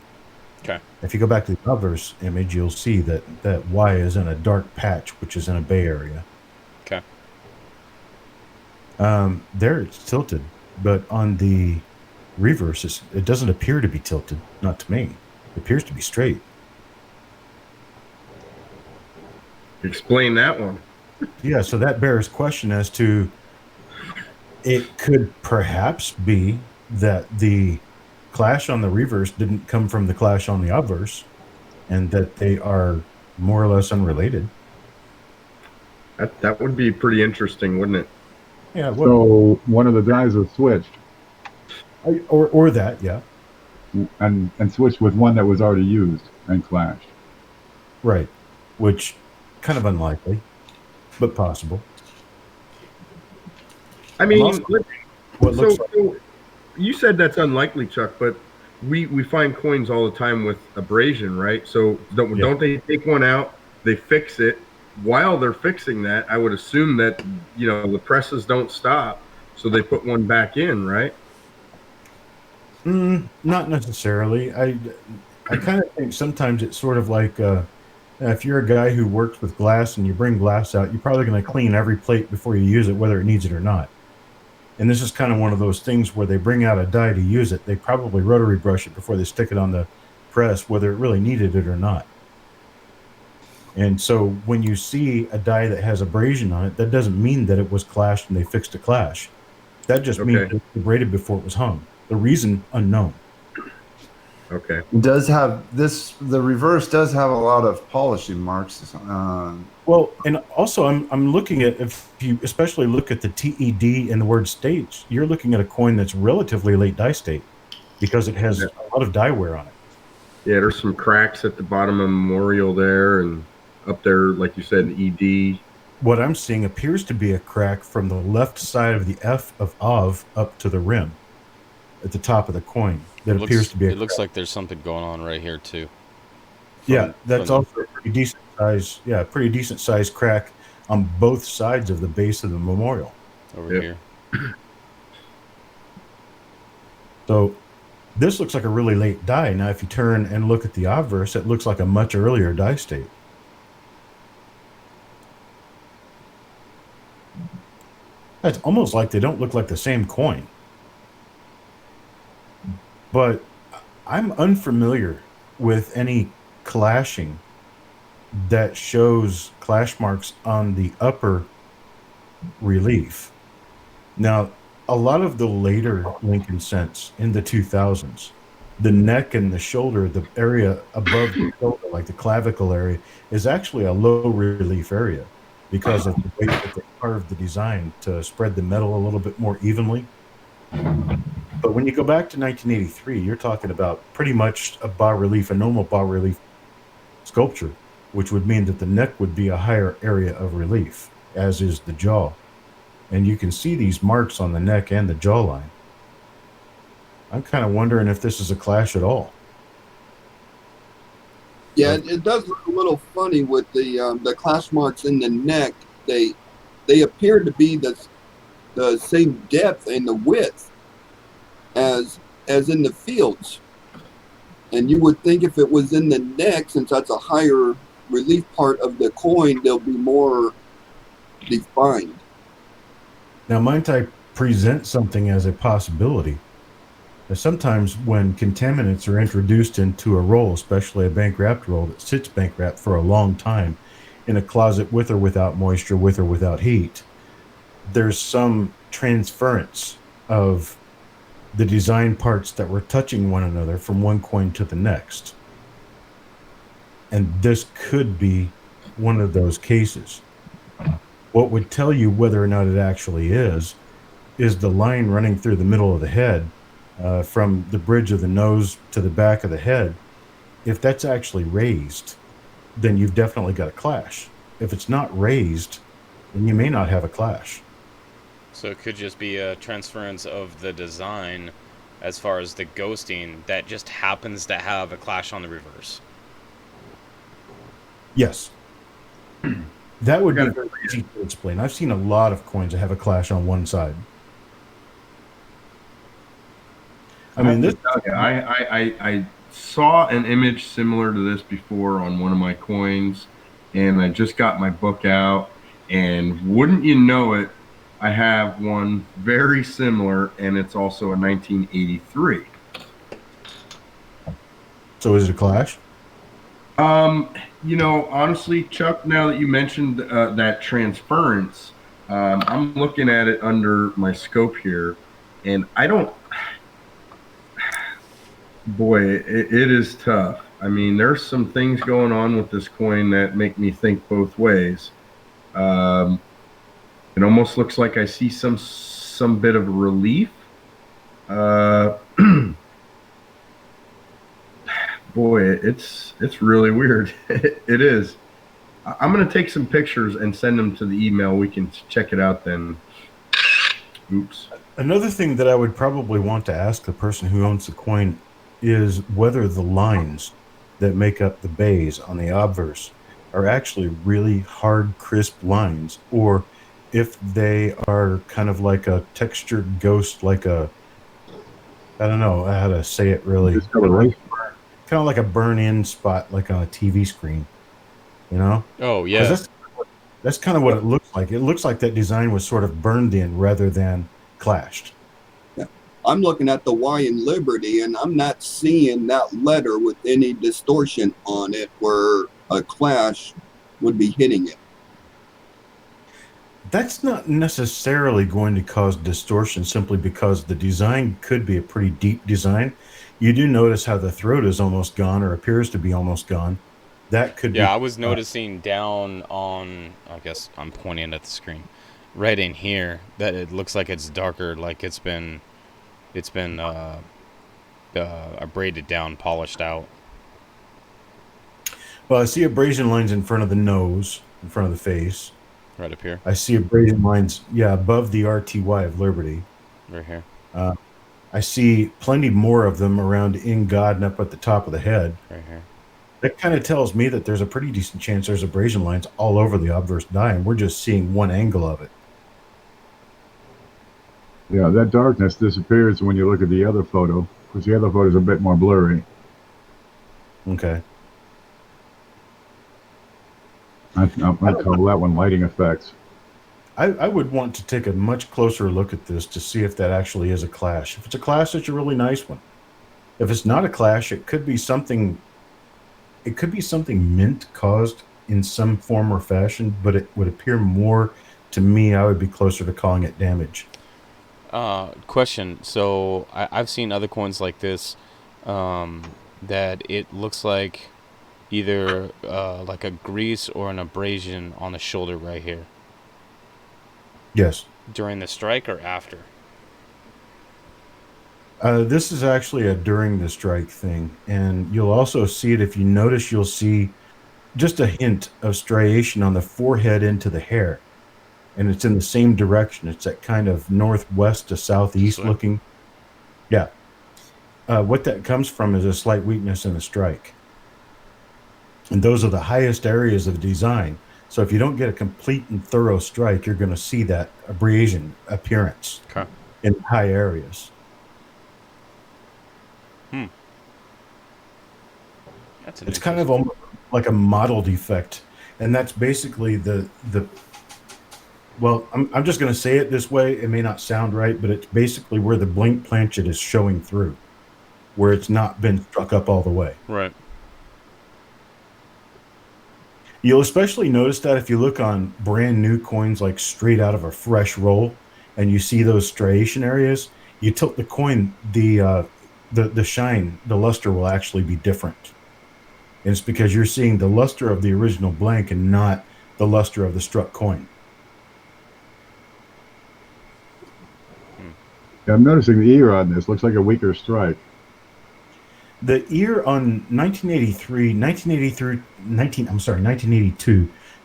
Okay. If you go back to the obverse image, you'll see that Y is in a dark patch, which is in a bay area. Okay. There it's tilted, but on the reverse, it doesn't appear to be tilted. Not to me. It appears to be straight. Explain that one. Yeah, so that bears question as to it could perhaps be that the clash on the reverse didn't come from the clash on the obverse, and that they are more or less unrelated. That would be pretty interesting, wouldn't it? Yeah, So one of the dies was switched or that, yeah, and switched with one that was already used and clashed. right, which kind of unlikely, but possible. I mean, Also, what looks like, so you said that's unlikely, Chuck, but we find coins all the time with abrasion, right? So don't they take one out, they fix it? While they're fixing that, I would assume that, the presses don't stop, so they put one back in, right? not necessarily. I kind of think sometimes it's sort of like if you're a guy who works with glass and you bring glass out, you're probably going to clean every plate before you use it, whether it needs it or not. And this is kind of one of those things where they bring out a die to use it. They probably rotary brush it before they stick it on the press, whether it really needed it or not. And so when you see a die that has abrasion on it, that doesn't mean that it was clashed and they fixed a clash. That just means it was abraded before it was hung. The reason, unknown. Okay. It does have this. The reverse does have a lot of polishing marks. Well, and also I'm looking at, if you especially look at the TED and the word state, you're looking at a coin that's relatively late die state because it has a lot of die wear on it. Yeah, there's some cracks at the bottom of Memorial there, and up there, like you said, ED. What I'm seeing appears to be a crack from the left side of the F of Av up to the rim at the top of the coin. That appears to be a It looks crack. like there's something going on right here too. Yeah, that's also a pretty decent size. Yeah, pretty decent size crack on both sides of the base of the memorial. Over here. So this looks like a really late die. Now, if you turn and look at the obverse, it looks like a much earlier die state. It's almost like they don't look like the same coin. But I'm unfamiliar with any clashing that shows clash marks on the upper relief. Now, a lot of the later Lincoln cents in the 2000s, the neck and the shoulder, the area above the shoulder, like the clavicle area, is actually a low relief area because of the way that they carved the design to spread the metal a little bit more evenly. But when you go back to 1983, you're talking about pretty much a bas relief, a normal bas relief sculpture, which would mean that the neck would be a higher area of relief, as is the jaw. And you can see these marks on the neck and the jawline. I'm kind of wondering if this is a clash at all. Yeah, it does look a little funny with the clash marks in the neck. They appear to be the same depth and the width as in the fields. And you would think if it was in the neck, since that's a higher relief part of the coin, they'll be more defined. Now, might I present something as a possibility? Sometimes when contaminants are introduced into a roll, especially a bank wrapped roll that sits bank wrapped for a long time in a closet with or without moisture, with or without heat, there's some transference of the design parts that were touching one another from one coin to the next. And this could be one of those cases. What would tell you whether or not it actually is the line running through the middle of the head, from the bridge of the nose to the back of the head. If that's actually raised, then you've definitely got a clash. If it's not raised, then you may not have a clash. So it could just be a transference of the design as far as the ghosting that just happens to have a clash on the reverse. Yes. That would be very easy to explain. I've seen a lot of coins that have a clash on one side. I mean, this. I saw an image similar to this before on one of my coins, and I just got my book out, and wouldn't you know it, I have one very similar, and it's also a 1983. So is it a clash? You know, honestly, Chuck, now that you mentioned that transference, I'm looking at it under my scope here, and I don't. Boy, it is tough. I mean, there's some things going on with this coin that make me think both ways. It almost looks like I see some bit of relief. Boy, it's really weird. It is. I'm going to take some pictures and send them to the email. We can check it out then. Oops. Another thing that I would probably want to ask the person who owns the coin is whether the lines that make up the bays on the obverse are actually really hard, crisp lines, or if they are kind of like a textured ghost, like a, I don't know how to say it really, kind of like a burn-in spot, like on a TV screen, you know? Oh, yeah. That's kind of what it looks like. It looks like that design was sort of burned in rather than clashed. I'm looking at the Y in Liberty, and I'm not seeing that letter with any distortion on it where a clash would be hitting it. That's not necessarily going to cause distortion simply because the design could be a pretty deep design. You do notice how the throat is almost gone or appears to be almost gone. That could be. Yeah, I was noticing down on, I guess I'm pointing at the screen, right in here, that it looks like it's darker, like it's been abraded down, polished out. Well, I see abrasion lines in front of the nose, in front of the face. Right up here. I see abrasion lines, above the RTY of Liberty. Right here. I see plenty more of them around In God and up at the top of the head. Right here. That kind of tells me that there's a pretty decent chance there's abrasion lines all over the obverse die, and we're just seeing one angle of it. Yeah, that darkness disappears when you look at the other photo, because the other photo is a bit more blurry. Okay. I call that one lighting effects. I would want to take a much closer look at this to see if that actually is a clash. If it's a clash, it's a really nice one. If it's not a clash, it could be something. It could be something mint caused in some form or fashion, but it would appear more to me. I would be closer to calling it damage. Question. So I've seen other coins like this, that it looks like either like a grease or an abrasion on the shoulder right here Yes. during the strike or after. This is actually a during the strike thing, and you'll also see it if you notice. You'll see just a hint of striation on the forehead into the hair, and it's in the same direction. It's that kind of northwest to southeast This way? looking. Yeah. What that comes from is a slight weakness in the strike, and those are the highest areas of design. So if you don't get a complete and thorough strike, you're going to see that abrasion appearance Okay. in high areas. That's It's kind of almost like a model defect, and that's basically the. Well, I'm just going to say it this way. It may not sound right, but it's basically where the blink planchet is showing through, where it's not been struck up all the way. right. You'll especially notice that if you look on brand new coins, like straight out of a fresh roll, and you see those striation areas, you tilt the coin, the shine, the luster will actually be different. And it's because you're seeing the luster of the original blank and not the luster of the struck coin. Yeah, I'm noticing the ear on this looks like a weaker strike. The ear on 1982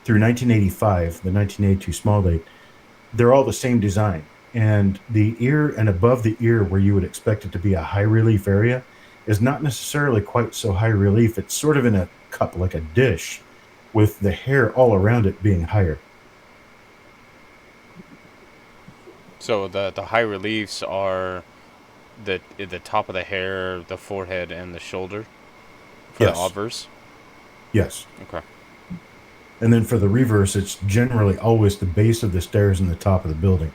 through 1985, the 1982 small date, they're all the same design. And the ear and above the ear, where you would expect it to be a high relief area, is not necessarily quite so high relief. It's sort of in a cup, like a dish, with the hair all around it being higher. So the high reliefs are the top of the hair, the forehead, and the shoulder for Yes. the obverse. Yes. Okay. And then for the reverse, it's generally always the base of the stairs and the top of the building.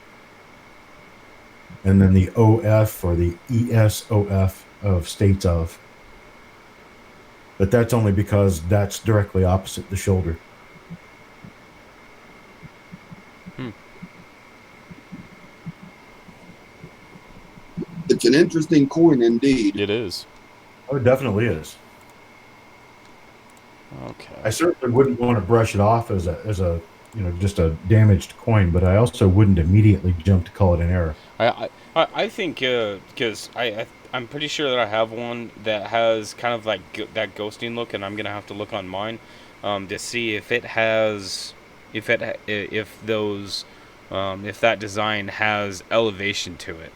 And then the OF or the ESOF of states of. But that's only because that's directly opposite the shoulder. It's an interesting coin indeed. It is. Oh, it definitely is. Okay. I certainly wouldn't want to brush it off as a just a damaged coin, but I also wouldn't immediately jump to call it an error. I think because I'm pretty sure that I have one that has kind of like that ghosting look, and I'm gonna have to look on mine to see if it has if that design has elevation to it,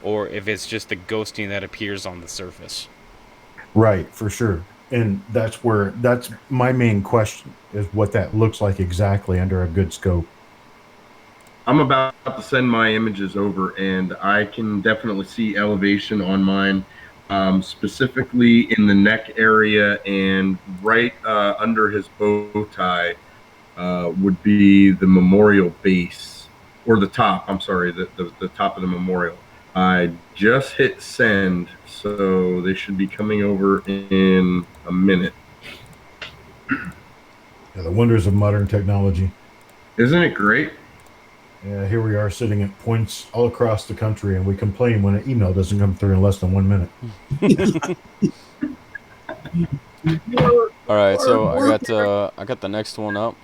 or if it's just the ghosting that appears on the surface. Right, for sure. And that's my main question, is what that looks like exactly under a good scope. I'm about to send my images over, and I can definitely see elevation on mine, specifically in the neck area and right under his bow tie would be the memorial base, or the top. I'm sorry, the top of the memorial. I just hit send, so they should be coming over in a minute. Yeah, the wonders of modern technology. Isn't it great? Yeah, here we are sitting at points all across the country, and we complain when an email doesn't come through in less than 1 minute. All right, so I got the next one up,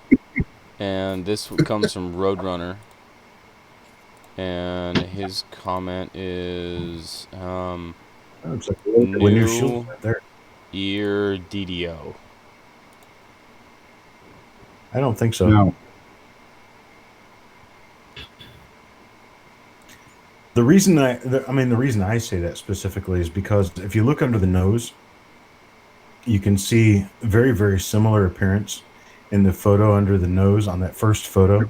and this comes from Roadrunner, and his comment is It's like when your shield's right there. ear DDO. I don't think so. No. The reason I say that specifically is because if you look under the nose, you can see very, very similar appearance in the photo under the nose on that first photo.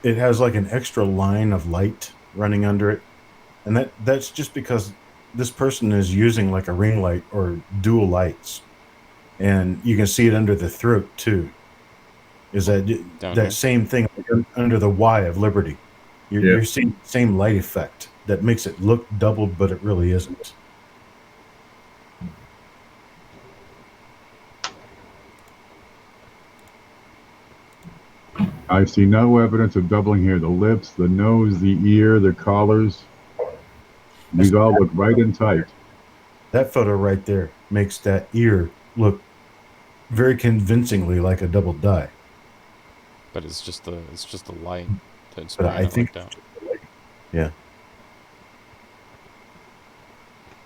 It has like an extra line of light running under it, and that's just because this person is using like a ring light or dual lights, and you can see it under the throat too. Is that Down that here. same thing under the Y of Liberty? Yeah. You're seeing the same light effect that makes it look doubled, but it really isn't. I see no evidence of doubling here. The lips, the nose, the ear, the collars. These all look right and tight. That photo right there makes that ear look very convincingly like a double die. But it's just the light that's But bringing I it think, like that. yeah,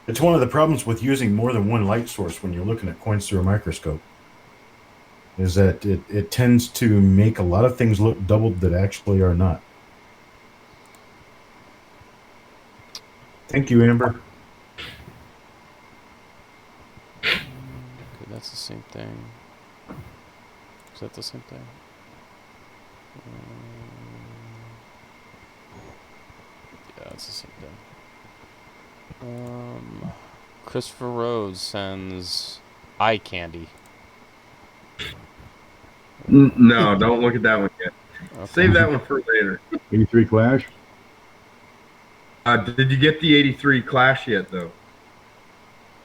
it's one of the problems with using more than one light source when you're looking at coins through a microscope. Is that it tends to make a lot of things look doubled that actually are not. Thank you, Amber. Okay, that's the same thing. Is that the same thing? Yeah, it's the same thing. Christopher Rose sends eye candy. No, don't look at that one yet. Okay. Save that one for later. 83 Clash. Did you get the 83 Clash yet, though?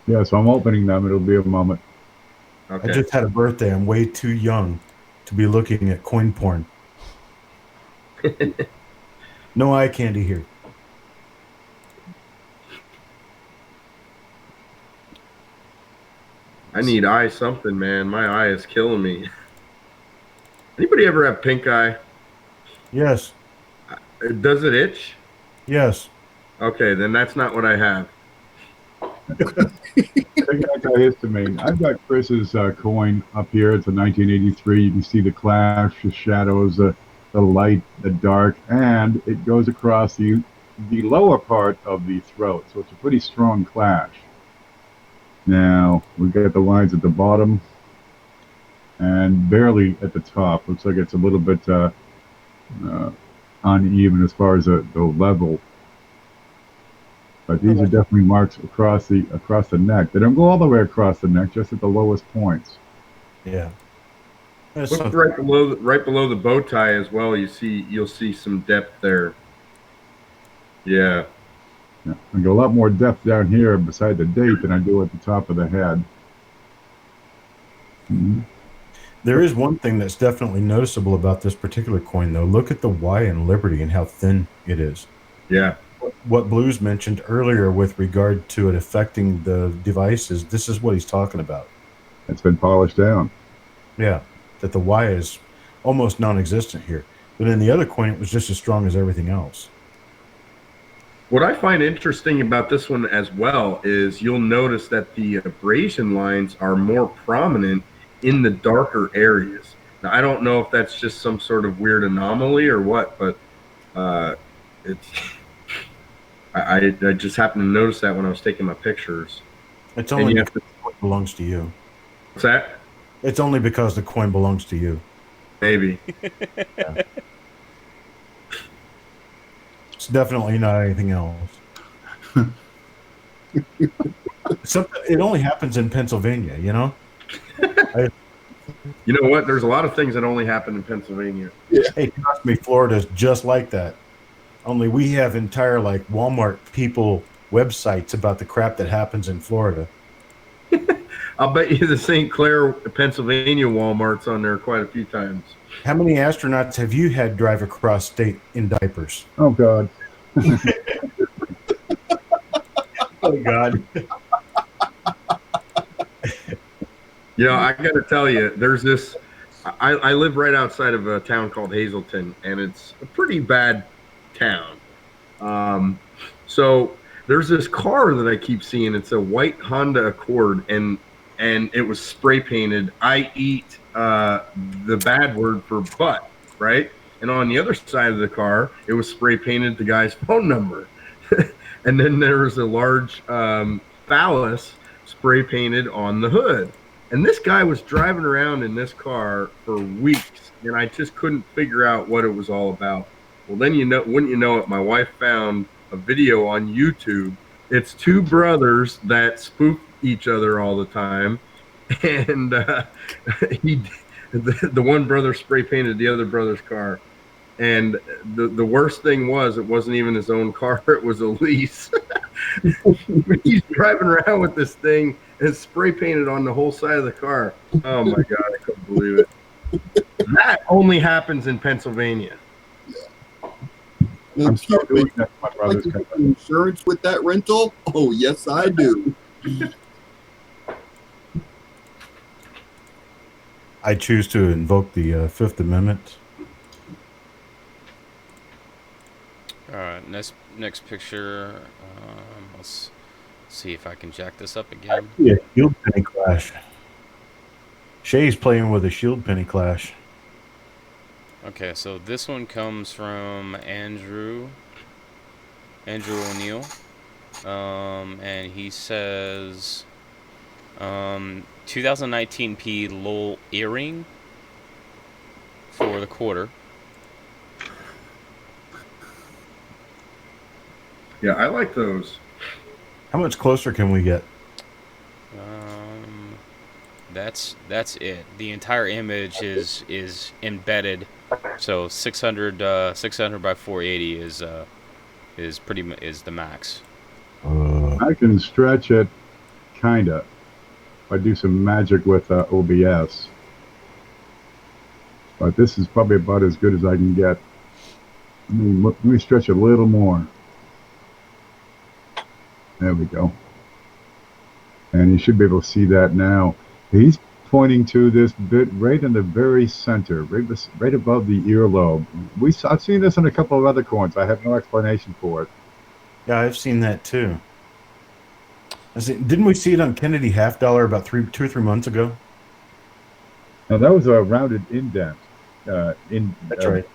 Yeah, so I'm opening them. It'll be a moment. Okay. I just had a birthday. I'm way too young to be looking at coin porn. No eye candy here. I need eye something, man. My eye is killing me. Anybody ever have pink eye? Yes, Does it itch? yes. Okay, then that's not what I have. Antihistamine. I've got Chris's coin up here. It's a 1983. You can see the clash, the shadows, the light, the dark, and it goes across the lower part of the throat. So it's a pretty strong clash. Now we got the lines at the bottom and barely at the top. Looks like it's a little bit uneven as far as the level. But these are definitely marks across the neck. They don't go all the way across the neck, just at the lowest points. Yeah. That's Look something. right below the bow tie as well. You'll see some depth there. Yeah. Yeah. I got a lot more depth down here beside the date than I do at the top of the head. Mhm. There is one thing that's definitely noticeable about this particular coin, though. Look at the Y in Liberty and how thin it is. Yeah. What Blues mentioned earlier with regard to it affecting the devices, this is what he's talking about. It's been polished down. Yeah, that the Y is almost non-existent here. But in the other coin, it was just as strong as everything else. What I find interesting about this one as well is you'll notice that the abrasion lines are more prominent in the darker areas. Now, I don't know if that's just some sort of weird anomaly or what, but it's. I just happened to notice that when I was taking my pictures. It's only And you have because the coin belongs to you. What's that? It's only because the coin belongs to you. Maybe. It's definitely not anything else. It only happens in Pennsylvania, you know? You know what? There's a lot of things that only happen in Pennsylvania. Hey, trust me, Florida's just like that. Only we have entire, like, Walmart people websites about the crap that happens in Florida. I'll bet you the St. Clair, Pennsylvania Walmart's on there quite a few times. How many astronauts have you had drive across state in diapers? Oh, God. Oh, God. You know, I got to tell you, there's this. I live right outside of a town called Hazleton, and it's a pretty bad town. So there's this car that I keep seeing. It's a white Honda Accord, and it was spray painted. I eat the bad word for butt, right? And on the other side of the car, it was spray painted the guy's phone number. And then there was a large phallus spray painted on the hood. And this guy was driving around in this car for weeks, and I just couldn't figure out what it was all about. Well, then wouldn't you know it, my wife found a video on YouTube. It's two brothers that spoof each other all the time, and the one brother spray painted the other brother's car. And the worst thing was, it wasn't even his own car; it was a lease. He's driving around with this thing and it's spray painted on the whole side of the car. Oh my god, I couldn't believe it. That only happens in Pennsylvania. I'm still doing that for my Like brother's to car. get insurance with that rental? Oh, yes, I do. I choose to invoke the Fifth Amendment. All right, next picture. Let's see if I can jack this up again. Yeah, shield penny clash. Shay's playing with a shield penny clash. Okay, so this one comes from Andrew O'Neill, and he says, 2019 P Lowell earring for the quarter. Yeah, I like those. How much closer can we get? That's it. The entire image is embedded. So 600 by 480 is the max. I can stretch it, kinda. If I do some magic with OBS. But this is probably about as good as I can get. Let me stretch a little more. There we go. And you should be able to see that now. He's pointing to this bit right in the very center, right above the earlobe. I've seen this in a couple of other coins. I have no explanation for it. Yeah, I've seen that too. Didn't we see it on Kennedy half dollar about 2 or 3 months ago? Now that was a rounded indent. That's right.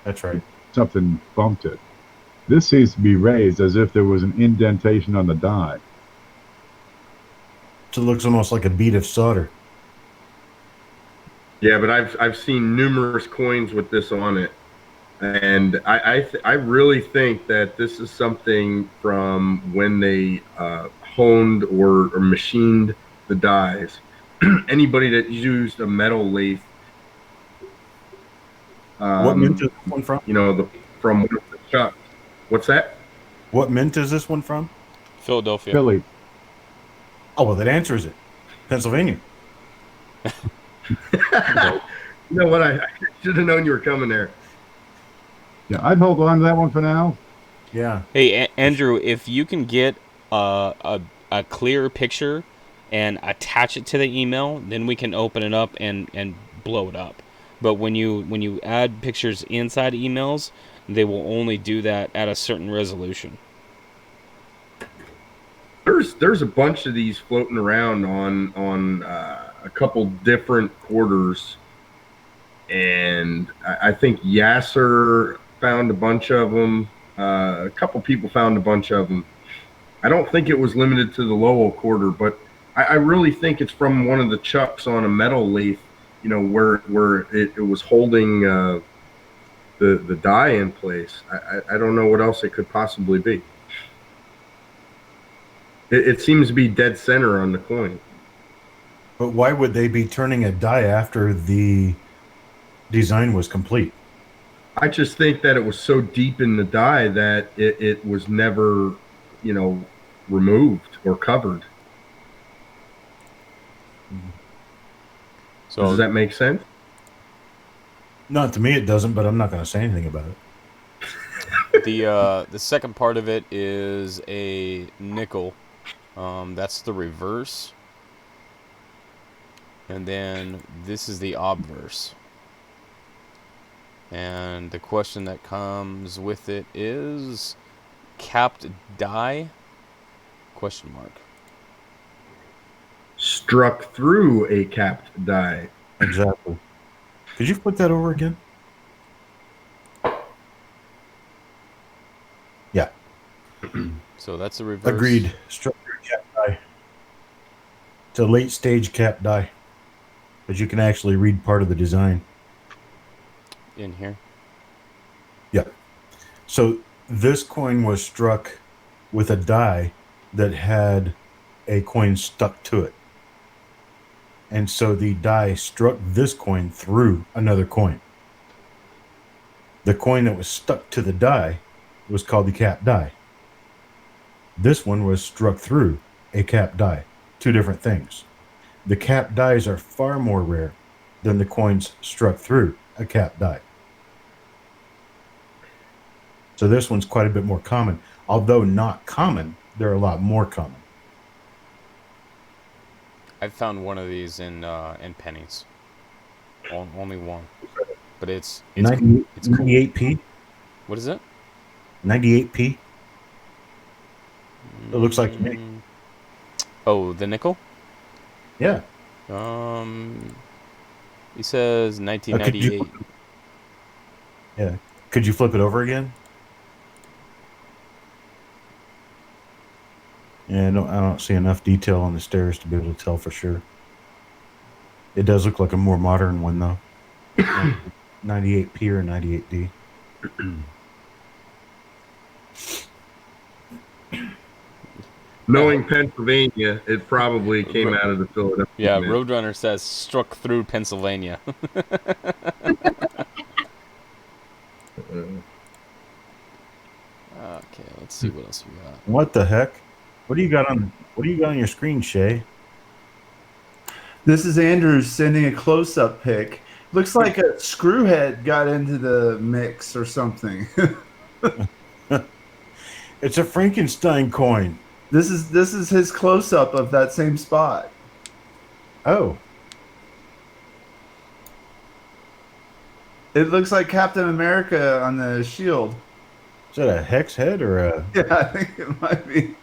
That's right. Something bumped it. This seems to be raised as if there was an indentation on the die. So it looks almost like a bead of solder. Yeah, but I've seen numerous coins with this on it, and I really think that this is something from when they honed or machined the dies. Anybody that used a metal lathe, What mint is this one from? you know, from the chuck. What's that? What mint is this one from? Philadelphia. Philly. Oh, well, that answers it. Pennsylvania. You know what? I should have known you were coming there. Yeah, I'd hold on to that one for now. Yeah. Hey, Andrew, if you can get a clear picture and attach it to the email, then we can open it up and blow it up. But when you add pictures inside emails, they will only do that at a certain resolution. There's a bunch of these floating around on a couple different quarters, and I think Yasser found a bunch of them. A couple people found a bunch of them. I don't think it was limited to the Lowell quarter, but I really think it's from one of the chucks on a metal lathe, you know, where it was holding the die in place. I don't know what else it could possibly be. It seems to be dead center on the coin. But why would they be turning a die after the design was complete? I just think that it was so deep in the die that it was never, you know, removed or covered. So Does that make sense? Not to me, it doesn't, but I'm not going to say anything about it. the second part of it is a nickel. That's the reverse. And then this is the obverse. And the question that comes with it is capped die? Question mark. Struck through a capped die. Exactly. Could you put that over again? Yeah. So that's the reverse. Agreed. Structured cap die. It's a late stage cap die. But you can actually read part of the design. In here. Yeah. So this coin was struck with a die that had a coin stuck to it. And so the die struck this coin through another coin. The coin that was stuck to the die was called the cap die. This one was struck through a cap die. Two different things. The cap dies are far more rare than the coins struck through a cap die. So this one's quite a bit more common. Although not common, they're a lot more common. I've found one of these in pennies. Only one, but it's 98p. What is it? 98p. It looks like to me. Oh, the nickel. Yeah. He says 1998. Yeah. Could you flip it over again? Yeah, I don't see enough detail on the stairs to be able to tell for sure. It does look like a more modern one, though. 98p or 98D. Knowing Pennsylvania, it probably came out of the Philadelphia. Yeah, Mint. Roadrunner says struck through Pennsylvania. Okay, let's see what else we got. What the heck? What do you got on your screen, Shay? This is Andrew sending a close-up pic. Looks like a screwhead got into the mix or something. It's a Frankenstein coin. This is his close-up of that same spot. Oh. It looks like Captain America on the shield. Is that a hex head or a... Yeah, I think it might be.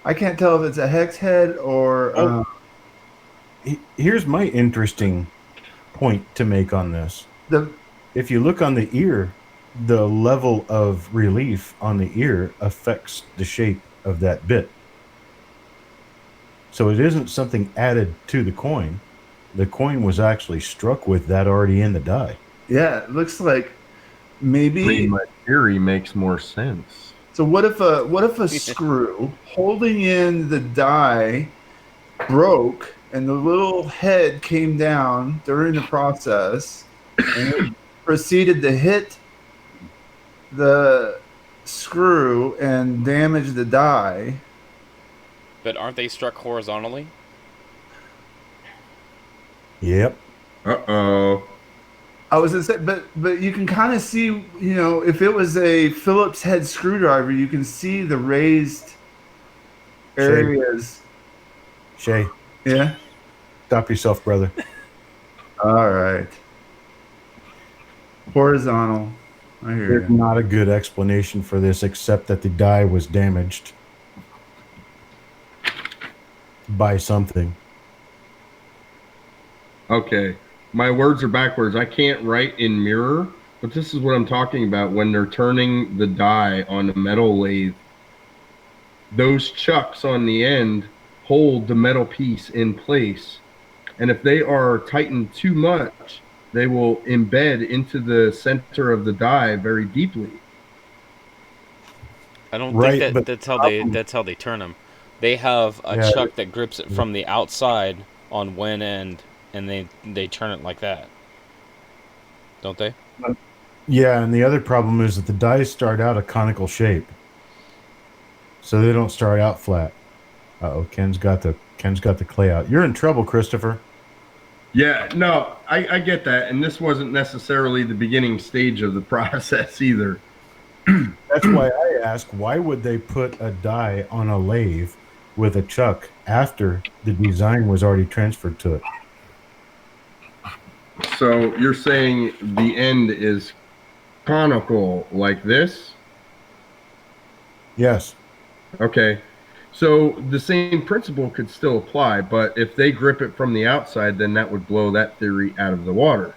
I can't tell if it's a hex head or... Oh. Here's my interesting point to make on this. If you look on the ear, the level of relief on the ear affects the shape of that bit. So it isn't something added to the coin. The coin was actually struck with that already in the die. Yeah, it looks like maybe... I mean, my theory makes more sense. So what if a screw holding in the die broke and the little head came down during the process and it proceeded to hit the screw and damage the die? But aren't they struck horizontally? Yep. Uh-oh. I was gonna say, but you can kind of see, if it was a Phillips head screwdriver, you can see the raised areas. Shay, Yeah. stop yourself, brother. All right. Horizontal. I hear There's you. not a good explanation for this except that the die was damaged by something. Okay. My words are backwards. I can't write in mirror, but this is what I'm talking about when they're turning the die on a metal lathe. Those chucks on the end hold the metal piece in place. And if they are tightened too much, they will embed into the center of the die very deeply. I don't Right, think but that's how they turn them. They have a Yeah. chuck that grips it from the outside on one end, and they turn it like that. Don't they? Yeah, and the other problem is that the dies start out a conical shape. So they don't start out flat. Uh-oh, Ken's got the clay out. You're in trouble, Christopher. Yeah, no, I get that. And this wasn't necessarily the beginning stage of the process either. That's why I ask, why would they put a die on a lathe with a chuck after the design was already transferred to it? So you're saying the end is conical like this? Yes. Okay. So the same principle could still apply, but if they grip it from the outside, then that would blow that theory out of the water.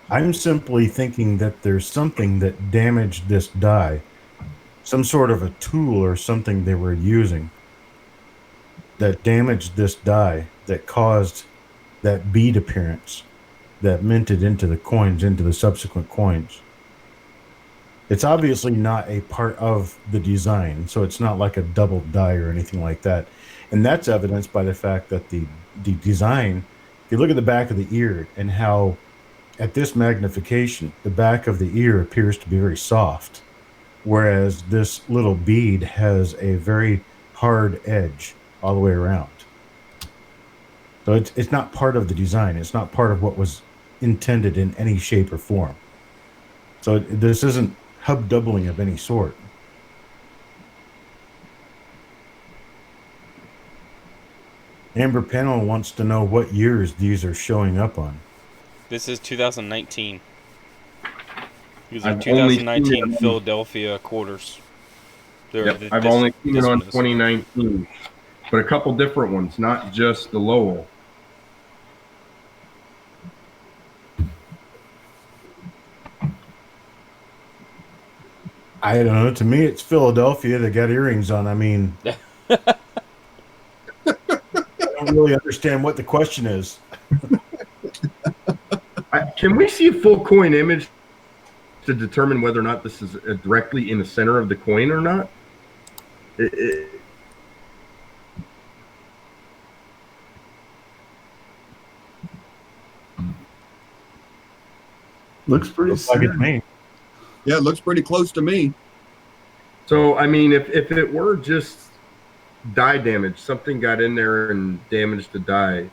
I'm simply thinking that there's something that damaged this die. Some sort of a tool or something they were using that damaged this die, that caused that bead appearance that minted into the coins, into the subsequent coins. It's obviously not a part of the design, so it's not like a double die or anything like that. And that's evidenced by the fact that the design, if you look at the back of the ear and how at this magnification, the back of the ear appears to be very soft, whereas this little bead has a very hard edge all the way around. So it's not part of the design. It's not part of what was intended in any shape or form. So this isn't hub doubling of any sort. Amber Panel wants to know what years these are showing up on. This is 2019. These are I've only seen 2019 it on- Philadelphia quarters. Yep, I've only seen it on 2019, but a couple different ones, not just the Lowell. I don't know. To me, it's Philadelphia. They got earrings on. I mean, I don't really understand what the question is. Can we see a full coin image to determine whether or not this is directly in the center of the coin or not? Looks pretty Looks like it's centered. me. Yeah, it looks pretty close to me. So, I mean, if it were just die damage, something got in there and damaged the die,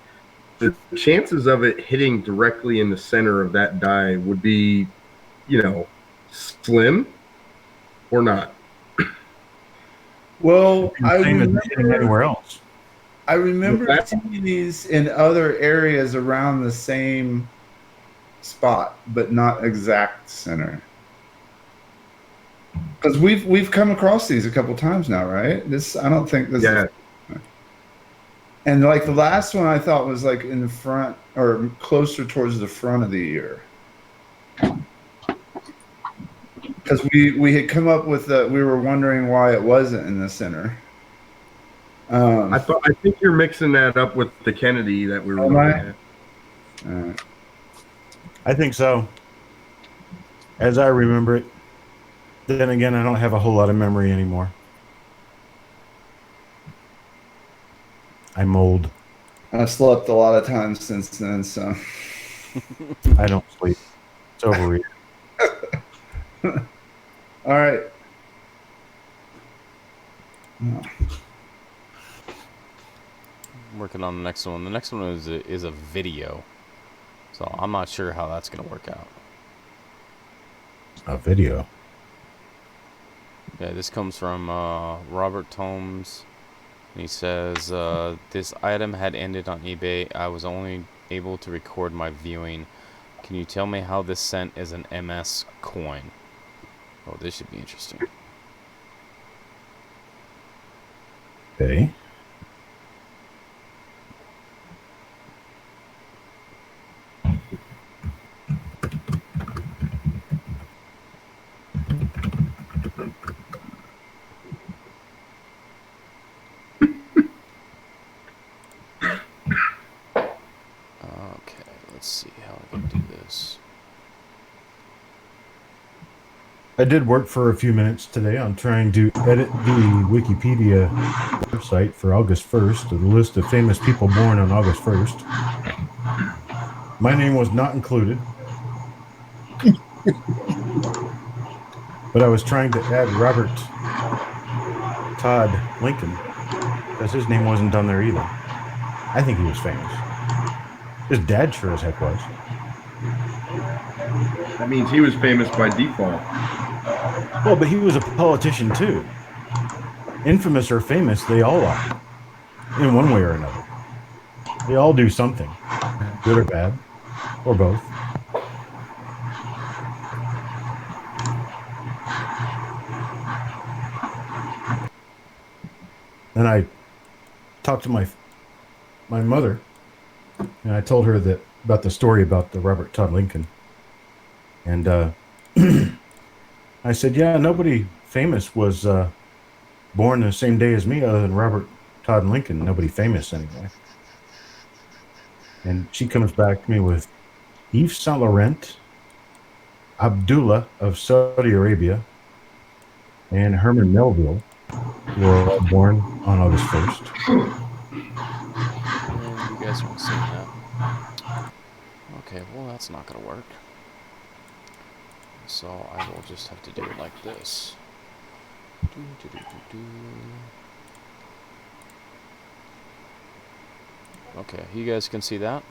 the chances of it hitting directly in the center of that die would be, slim or not. Well, I Same as hitting remember, anywhere else. I remember That's- seeing these in other areas around the same spot, but not exact center. Because we've come across these a couple times now, right? I don't think this. Yeah. And like the last one, I thought was like in the front or closer towards the front of the ear. Because we had come up with we were wondering why it wasn't in the center. I think you're mixing that up with the Kennedy that we were Am looking I? at. I think so. As I remember it. Then again, I don't have a whole lot of memory anymore. I'm old. I've slept a lot of times since then, so. I don't sleep. It's overrated. All right. Working on the next one. The next one is a video, so I'm not sure how that's gonna work out. A video. Yeah, this comes from Robert Tomes. He says, this item had ended on eBay. I was only able to record my viewing. Can you tell me how this cent is an MS coin? Oh, this should be interesting. Okay. Okay, let's see how I can do this. I did work for a few minutes today on trying to edit the Wikipedia website for August 1st, the list of famous people born on August 1st. My name was not included. But I was trying to add Robert Todd Lincoln because his name wasn't on there either. I think he was famous. His dad sure as heck was. That means he was famous by default. Well, but he was a politician too. Infamous or famous, they all are. In one way or another. They all do something. Good or bad. Or both. And I talked to my mother, and I told her that about the story about the Robert Todd Lincoln. And I said, yeah, nobody famous was born the same day as me other than Robert Todd Lincoln. Nobody famous anyway. And she comes back to me with Yves Saint Laurent. Abdullah of Saudi Arabia, and Herman Melville were all born on August 1st. And you guys aren't seeing that. Okay, well that's not gonna work. So I will just have to do it like this. Okay, you guys can see that?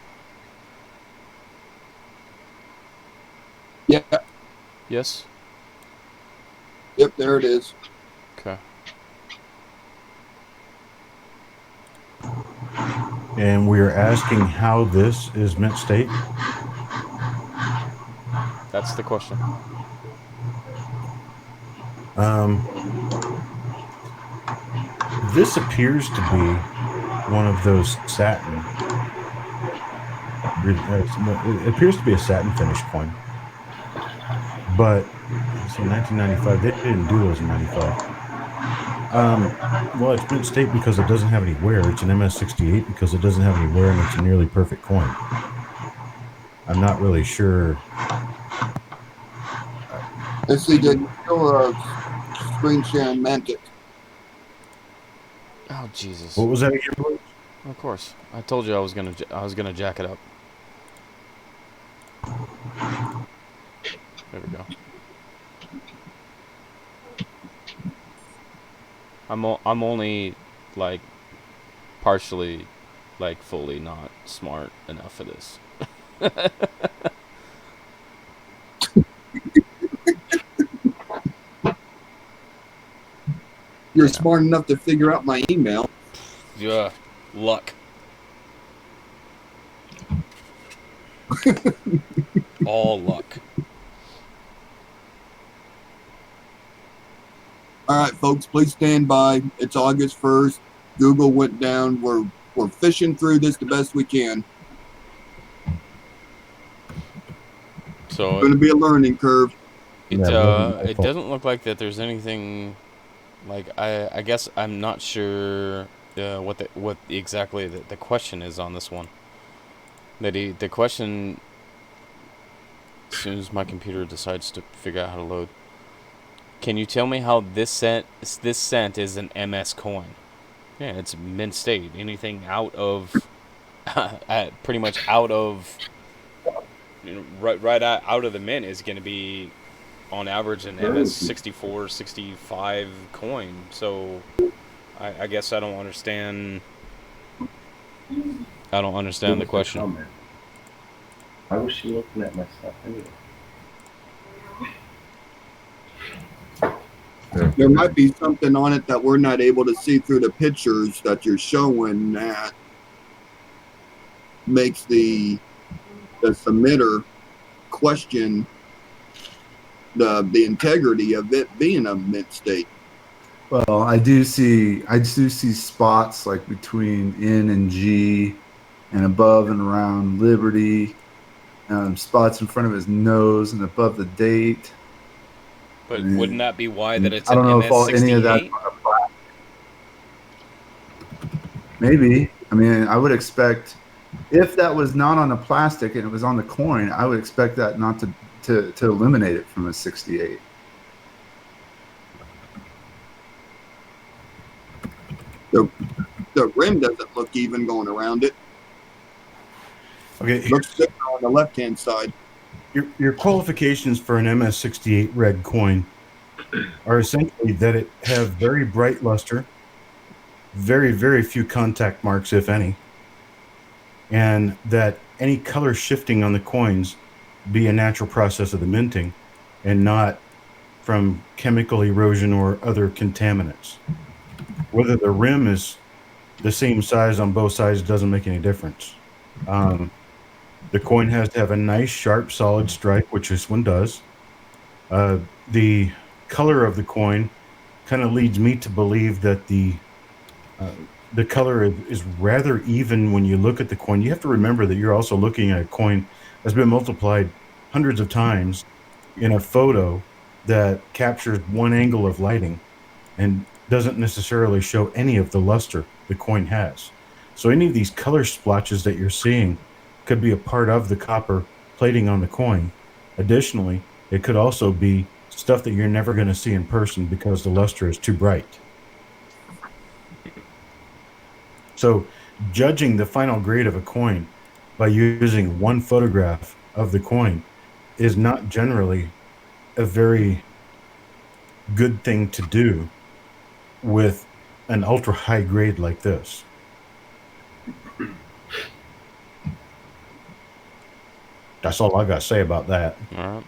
Yeah. Yes? Yep, there it is. Okay. And we are asking how this is mint state. That's the question. This appears to be one of those satin. It appears to be a satin finish coin. But so 1995, they didn't do those in 95. Well, it's mint state because it doesn't have any wear. It's an MS68 because it doesn't have any wear, and it's a nearly perfect coin. I'm not really sure. Let's see, did you still screen share and meant it? Oh Jesus! What was that again, Blue? Of course, I told you I was gonna jack it up. There we go. I'm only like partially, like fully not smart enough for this. You're Yeah. smart enough to figure out my email. Yeah, luck. All luck. All right, folks, please stand by. It's August 1st. Google went down. We're fishing through this the best we can. It's So going to be a learning curve. it Yeah, it doesn't look like that there's anything. Like I guess I'm not sure what exactly the question is on this one. The question, as soon as my computer decides to figure out how to load. Can you tell me how this cent is an MS coin? Yeah, it's mint state. Anything out of pretty much out of right out of the mint is going to be on average an MS 64, 65 coin. So I guess I don't understand. I don't understand the question. I was she looking at my stuff anyway. There might be something on it that we're not able to see through the pictures that you're showing that makes the submitter question the integrity of it being a mint state. Well, I do see spots like between N and G, and above and around Liberty, spots in front of his nose and above the date. But wouldn't that be why that it's I don't an know if any of that. MS68? Maybe. I mean, I would expect if that was not on the plastic and it was on the coin, I would expect that not to eliminate it from a 68. The rim doesn't look even going around it. Okay, Looks thicker on the left-hand side. your qualifications for an MS68 red coin are essentially that it have very bright luster, very, very few contact marks, if any, and that any color shifting on the coins be a natural process of the minting and not from chemical erosion or other contaminants. Whether the rim is the same size on both sides doesn't make any difference. The coin has to have a nice, sharp, solid strike, which this one does. The color of the coin kind of leads me to believe that the color is rather even when you look at the coin. You have to remember that you're also looking at a coin that's been multiplied hundreds of times in a photo that captures one angle of lighting and doesn't necessarily show any of the luster the coin has. So any of these color splotches that you're seeing could be a part of the copper plating on the coin. Additionally, It could also be stuff that you're never going to see in person because the luster is too bright. So judging the final grade of a coin by using one photograph of the coin is not generally a very good thing to do with an ultra high grade like this. That's all I got to say about that. All right.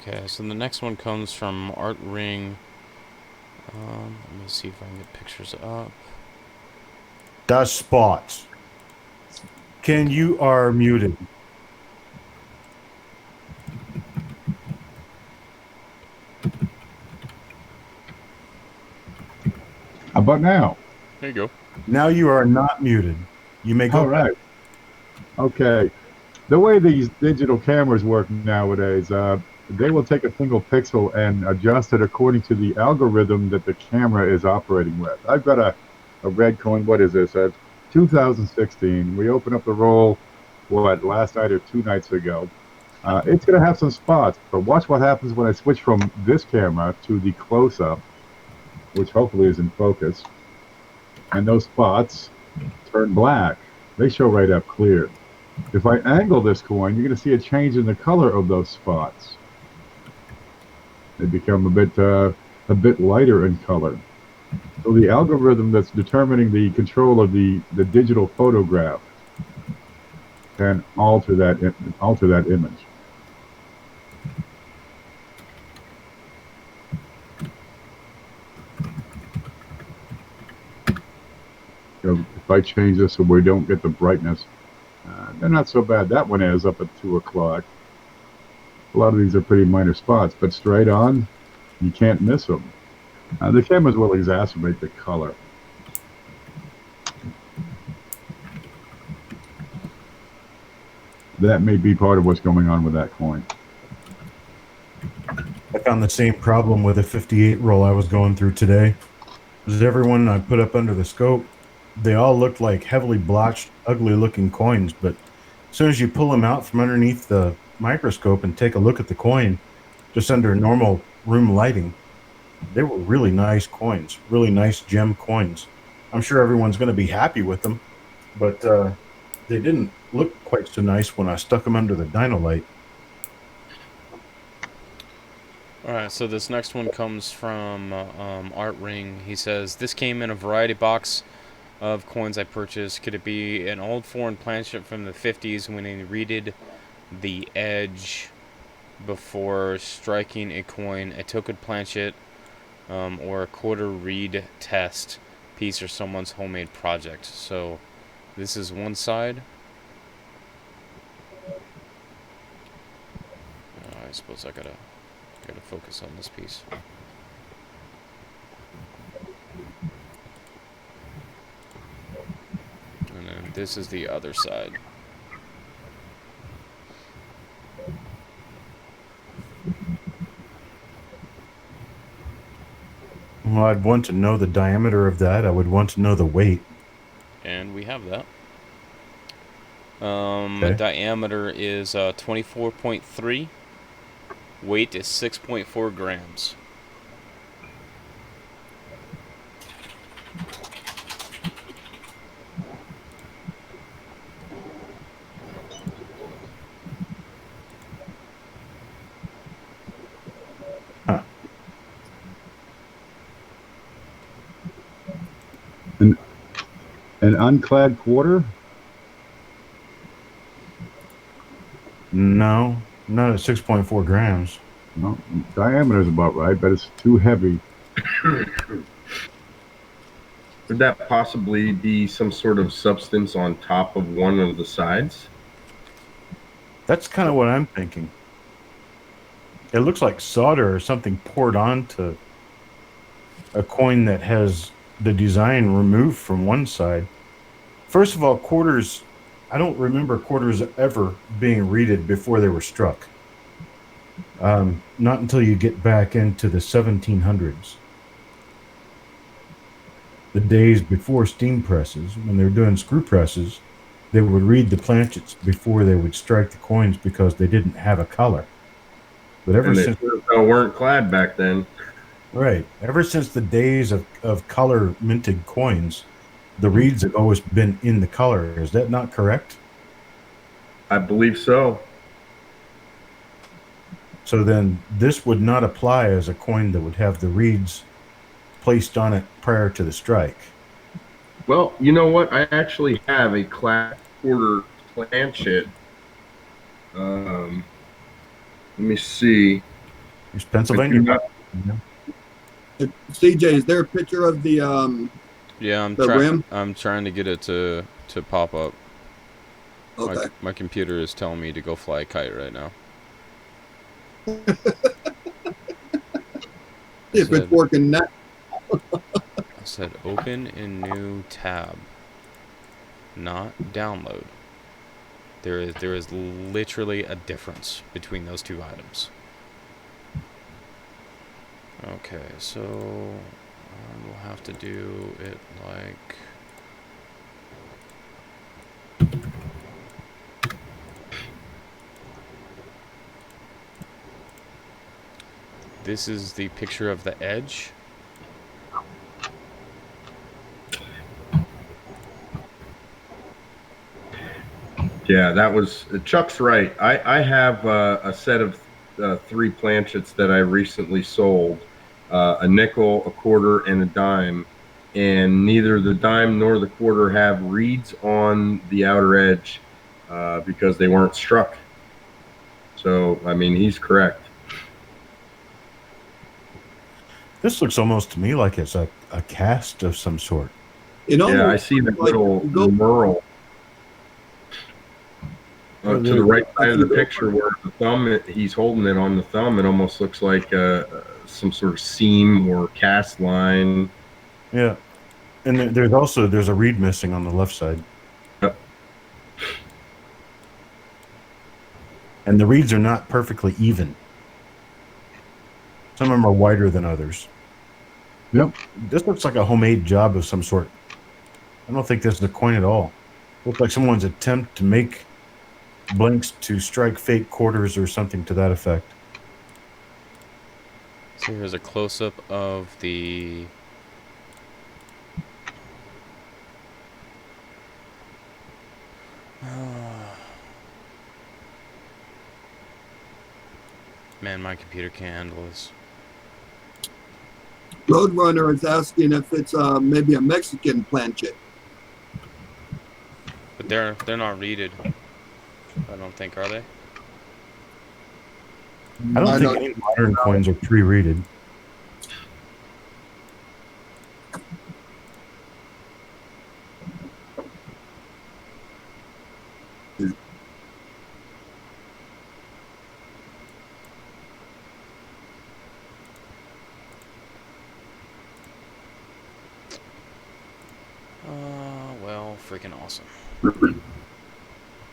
Okay, so the next one comes from Art Ring. Let me see if I can get pictures up. Das Spots. Ken, you are muted. How about now? There you go. Now you are not muted. You may go. All right. Okay. The way these digital cameras work nowadays, they will take a single pixel and adjust it according to the algorithm that the camera is operating with. I've got a red coin. What is this? 2016. We opened up the roll, last night or 2 nights ago. It's going to have some spots, but watch what happens when I switch from this camera to the close-up, which hopefully is in focus. And those spots turn black. They show right up clear. If I angle this coin, you're going to see a change in the color of those spots. They become a bit lighter in color. So the algorithm that's determining the control of the digital photograph can alter that image. So if I change this so we don't get the brightness, they're not so bad. That one is up at 2 o'clock. A lot of these are pretty minor spots, but straight on, you can't miss them. The cameras will exacerbate the color. That may be part of what's going on with that coin. I found the same problem with a 58 roll I was going through today. Because everyone I put up under the scope, they all looked like heavily blotched, ugly-looking coins, but as soon as you pull them out from underneath the microscope and take a look at the coin, just under normal room lighting, they were really nice coins, really nice gem coins. I'm sure everyone's going to be happy with them, but they didn't look quite so nice when I stuck them under the Dynolight. Alright, so this next one comes from Art Ring. He says, this came in a variety box of coins I purchased. Could it be an old foreign planchet from the 50s when they reeded the edge before striking a coin, a token planchet, or a quarter reed test piece or someone's homemade project? So this is one side. I suppose I gotta focus on this piece. And then this is the other side. Well, I'd want to know the diameter of that. I would want to know the weight. And we have that. Okay. The diameter is 24.3. Weight is 6.4 grams. Huh. An unclad quarter? No, not at 6.4 grams. No, diameter is about right, but it's too heavy. Would that possibly be some sort of substance on top of one of the sides? That's kind of what I'm thinking. It looks like solder or something poured onto a coin that has the design removed from one side. First of all, quarters, I don't remember quarters ever being reeded before they were struck. Not until you get back into the 1700s. The days before steam presses, when they were doing screw presses, they would read the planchets before they would strike the coins because they didn't have a color. But ever And they since weren't clad back then. right, ever since the days of color minted coins, the reeds have always been in the color. Is that not correct? I believe so. So then this would not apply as a coin that would have the reeds placed on it prior to the strike. Well, you know what? I actually have a clad quarter planchet. Let me see. It's Pennsylvania. CJ, is there a picture of the Yeah, rim? I'm trying to get it to pop up. Okay. My computer is telling me to go fly a kite right now. If it's working now. I said open in new tab, not download. There is literally a difference between those two items. Okay, so we'll have to do it like. This is the picture of the edge. Yeah, that was Chuck's right. I have a set of 3 planchets that I recently sold, a nickel, a quarter, and a dime, and neither the dime nor the quarter have reeds on the outer edge because they weren't struck. So, I mean, he's correct. This looks almost to me like it's a cast of some sort. Yeah, I see the little knurl. To the right side of the picture where the thumb, he's holding it on the thumb, it almost looks like some sort of seam or cast line. Yeah. And there's a reed missing on the left side. Yep. And the reeds are not perfectly even. Some of them are wider than others. Yep. This looks like a homemade job of some sort. I don't think this is a coin at all. Looks like someone's attempt to make blanks to strike fake quarters or something to that effect. So here's a close-up of the man, my computer can't handle this. Roadrunner is asking if it's maybe a Mexican planchet. But they're not reeded. I don't think, are they? I don't think any modern coins are pre-reeded. Well, freaking awesome.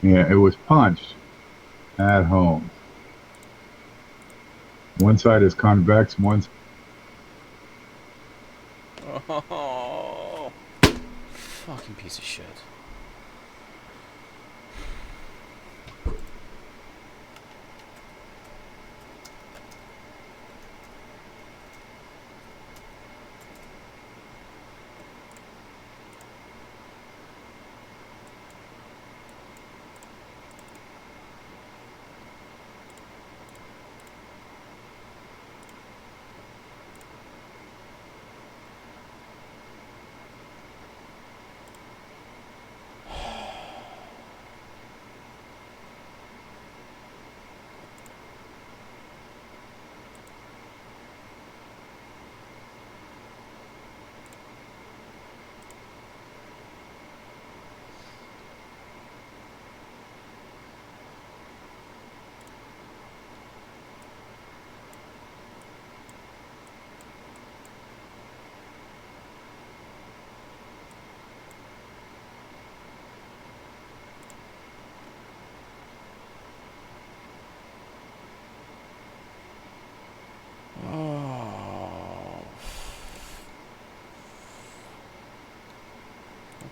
Yeah, it was punched at home. One side is convex, one's Oh, fucking piece of shit.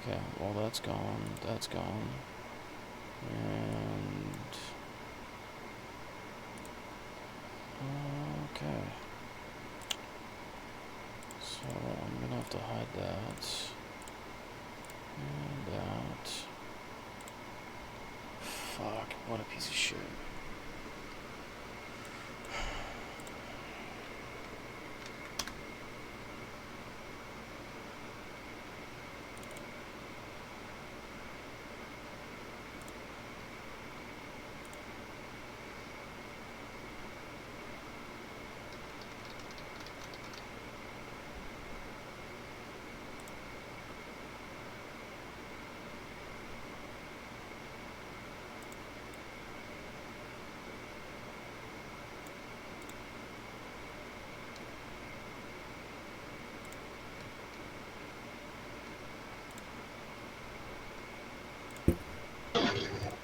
Okay, well that's gone. That's gone. And okay. So I'm gonna have to hide that. And that. Fuck, what a piece of shit.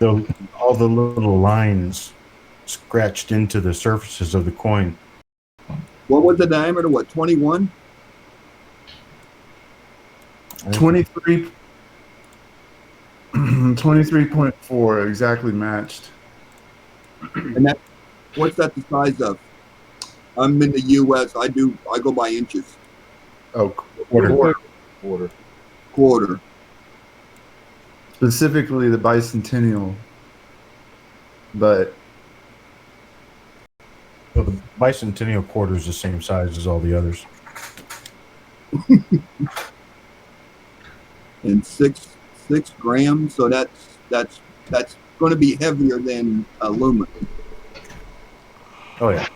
All the little lines scratched into the surfaces of the coin. What was the diameter? What, 21? 23, 23.4, exactly matched. And that, what's that the size of? I'm in the U.S. I go by inches. Oh, Quarter. specifically the bicentennial, but Well, the bicentennial quarter is the same size as all the others. And six grams. So that's going to be heavier than aluminum. Oh yeah.